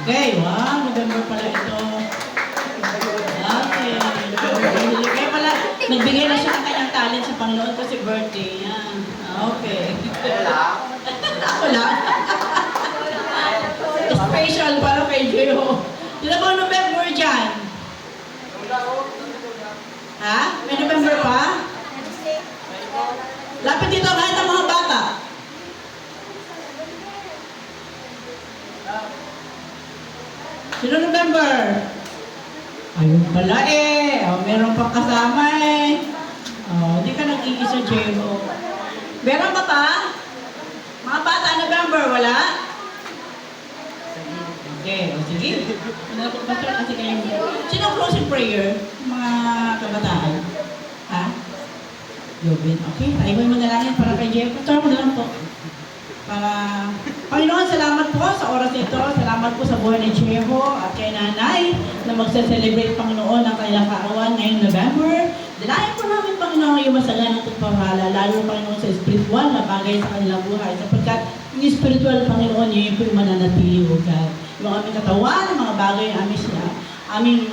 Okay. Wow, November pala ito. Okay. Kaya pala, nagbigay na siya ng kanyang talent sa Panginoon kasi birthday niya. Okay. Ako lang. Special para kay Gio. Sino ba November dyan? Ha? May November pa? Lapit dito ang lahat ng mga bata. Sino November? Ayun pala eh. Meron pang kasama eh. Hindi ka nag-iisa, J.O. Meron ba pa? Mga bata November, wala? Okay, sige. Ano po ba ito? Kasi kayo. Sino closing prayer? Mga kabataan. Ha? Yobin. Okay, tayo mo yung manalangin para kay J.O. Tutor mo na lang po. Para, Panginoon, salamat po sa oras ito. Salamat po sa buhay ni J.O. at kay Nanay na magsa-celebrate, Panginoon, ang kanilang kaarawan ngayong November. Dalayan po namin, Panginoon, yung masaganang pagpapala, lalo, Panginoon, sa spiritual na bagay sa kanilang buhay. Sapagkat yung spiritual, Panginoon, yun po yung mananatili, O God. Yung aming katawan, yung mga bagay na aming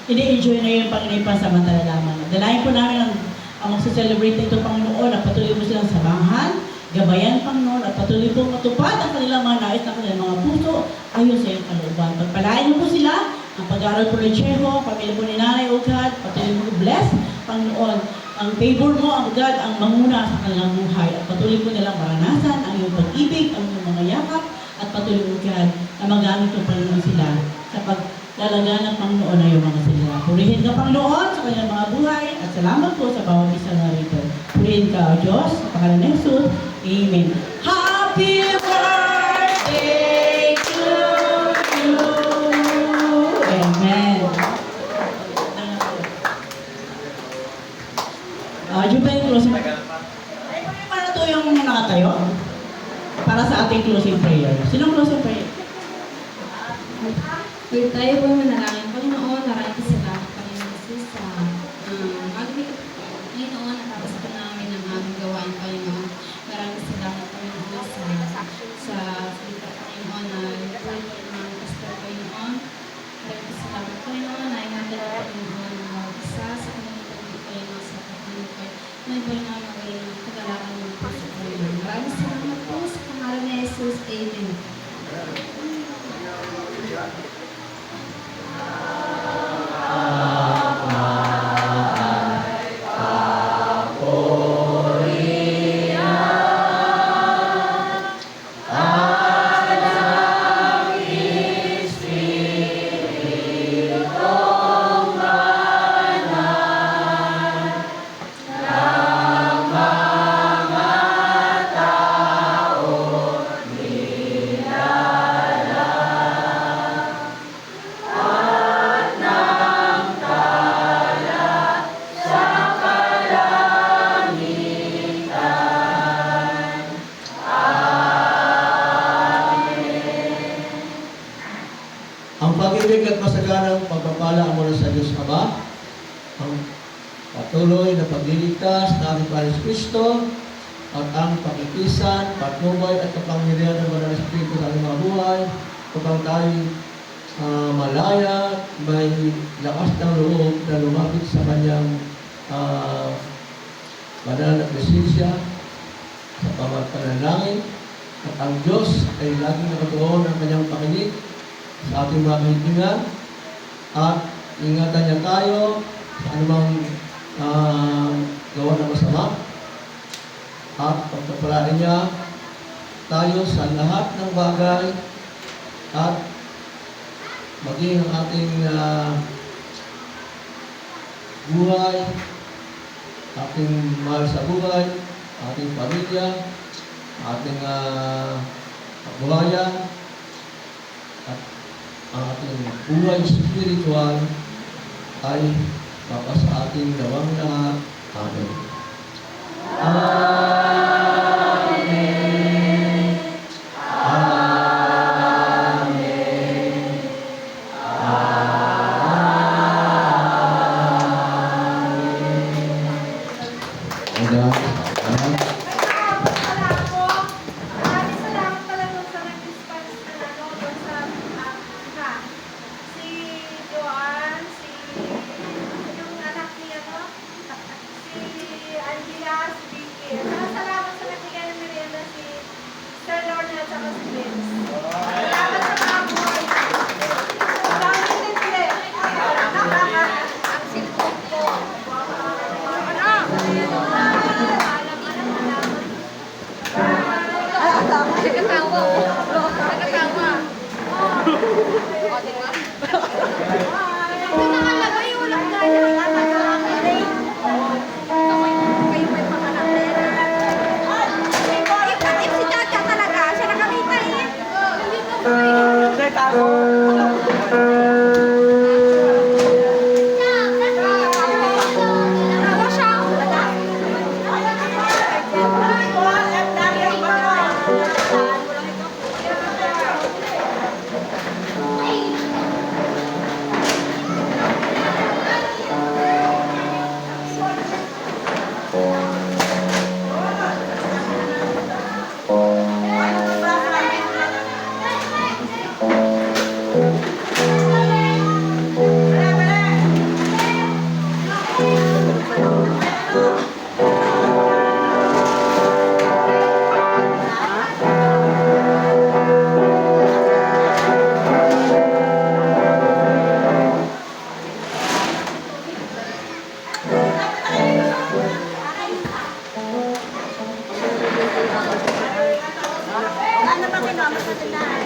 ini-enjoy na yung Panginoon pansamantala lamang. Dalayan po namin ang magsa-celebrate ito, Panginoon, at patuloy mo silang samahan, gabayan, Panginoon, at patuloy po matupad ang kanilang mga nais na kanilang mga puso ayon sa iyong kalooban. Pagpalain mo po sila, ang pag-aaral po ni Cheho, pamilya po ni Nanay, O God, patuloy mo bless, Panginoon, ang favor mo, ang God, ang manguna sa kanilang buhay, at patuloy po nilang maranasan ang iyong pag-ibig, ang iyong mga yakap, at patuloy mo, God, na magamit ko, Panginoon, sila sa paglalaga ng Panginoon na iyong mga sila. Purihin ka, Panginoon, sa kanilang mga buhay, at salamat po sa bawat isa na rito. Purihin ka, O Diyos, sa pangalan ng Jesus. Amen. Happy Happy birthday to you. Amen. Yun ba yung closing? Ay, para to yung nakatayo? Para sa ating closing prayer. Sinong closing prayer? Wait, tayo po manalangin. Panginoon, maraming salamat, Panginoon Jesus, sa Panginoon, natapos po namin ang aming gawain, Panginoon. Maraming salamat, Panginoon, sa salita, Panginoon, na report ng mga pastor, Panginoon. Maraming salamat, Panginoon, na ingatan ko, Panginoon, ng mga isa sa komunidad ko, Panginoon, sa pagkakas ko. May ba na maging kagalakan ng puso, Panginoon. Maraming salamat po sa pangalan ni Jesus. Amen. Ang pag-ibig at masaganang pagpapala mula sa Diyos Ama, ang patuloy na pagliligtas ng ating Panginoon Kristo, at ang pakikisan, patnubay at kapangyarihan ng Banal na Espiritu sa ating mga buhay, upang tayo malaya, may lakas ng loob na lumapit sa Kanyang banal na presensya sa pamapanalangin, at ang Diyos ay laging nakatuon ng Kanyang pakinig sa ating mga kahilingan, at ingatan niya tayo sa anumang gawa na masama, at pagpapalain niya tayo sa lahat ng bagay, at maging ang ating buhay, ating mahal sa buhay, ating pamilya, ating kabuhayan, at ang ating buhay spiritual ay mapasa ating gawang lahat. Amen. Amen. Amen. Amen. Maraming salamat pala doon sa nag-dispatch na doon sa si Joanne, yung anak niya, no? Si Angela, si Vicky. Salamat sa nagbigay ng merienda si Sir Lorna at saka si Vince. Salamat sa mga buhay. Dami din sila. Ang silpog ko. Nakatawa. Nakatawa. Ito na talaga yung walang gana. Kayo may pangalan. Ipatip si Tata talaga. Siya nakamita eh. Ako siya. Ano ba kinama sa tindahan?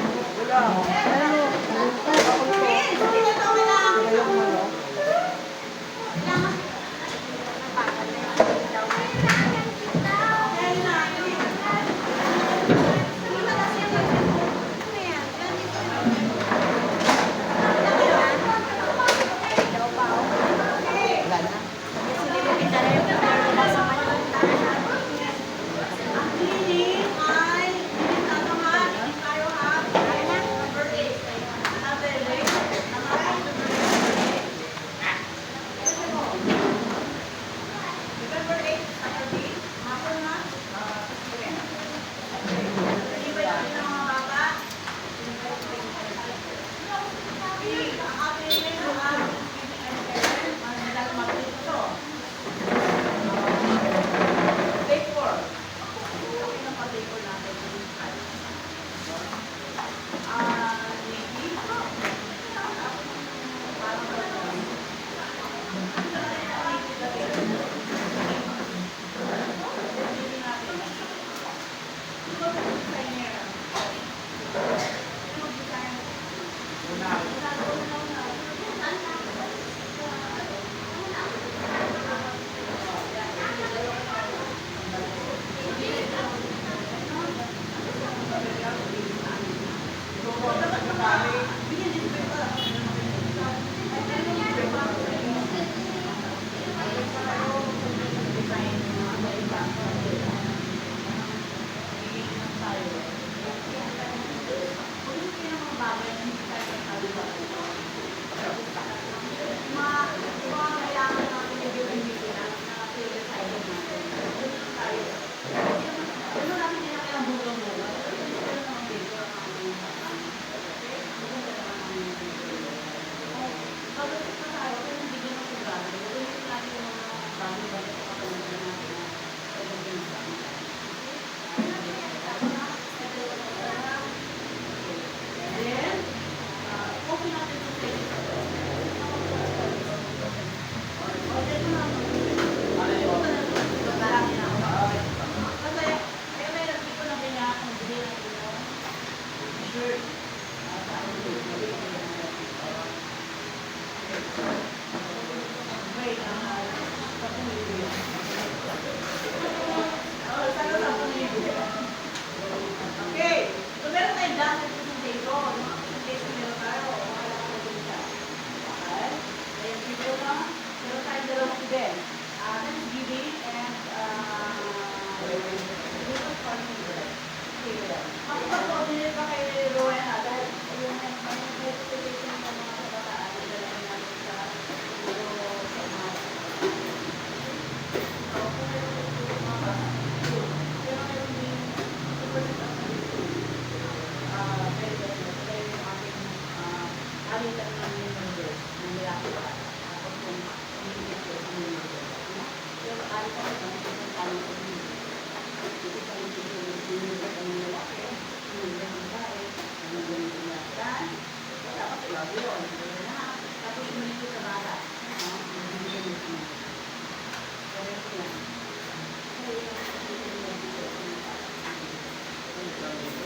Makipag-coordinate pa kayo ni Rowena dahil yung notification ng mga kabataan, dalawin natin sa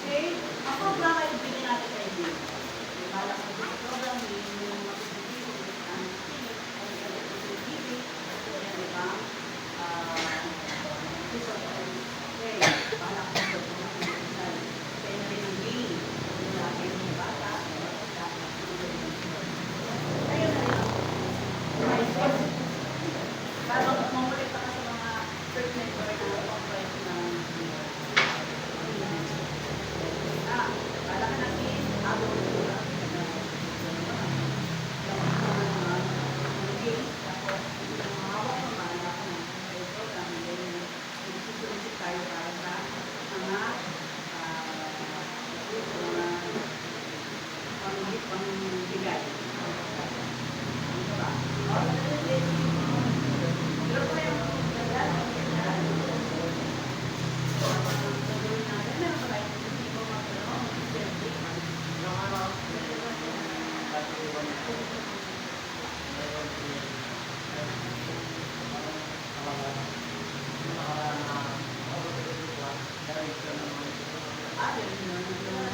Okay? Ang program ay bigyan natin sa inyo. May balak sa program, may mga matutulog, ang okay, balak sa program. Kaya na rin ang game. Lagi ng bata. Ayun na rin. Para mamulit ka sa mga search network na pang-price ng bala ka natin, habang tayo para sa mga pangbigay. Pero kung yung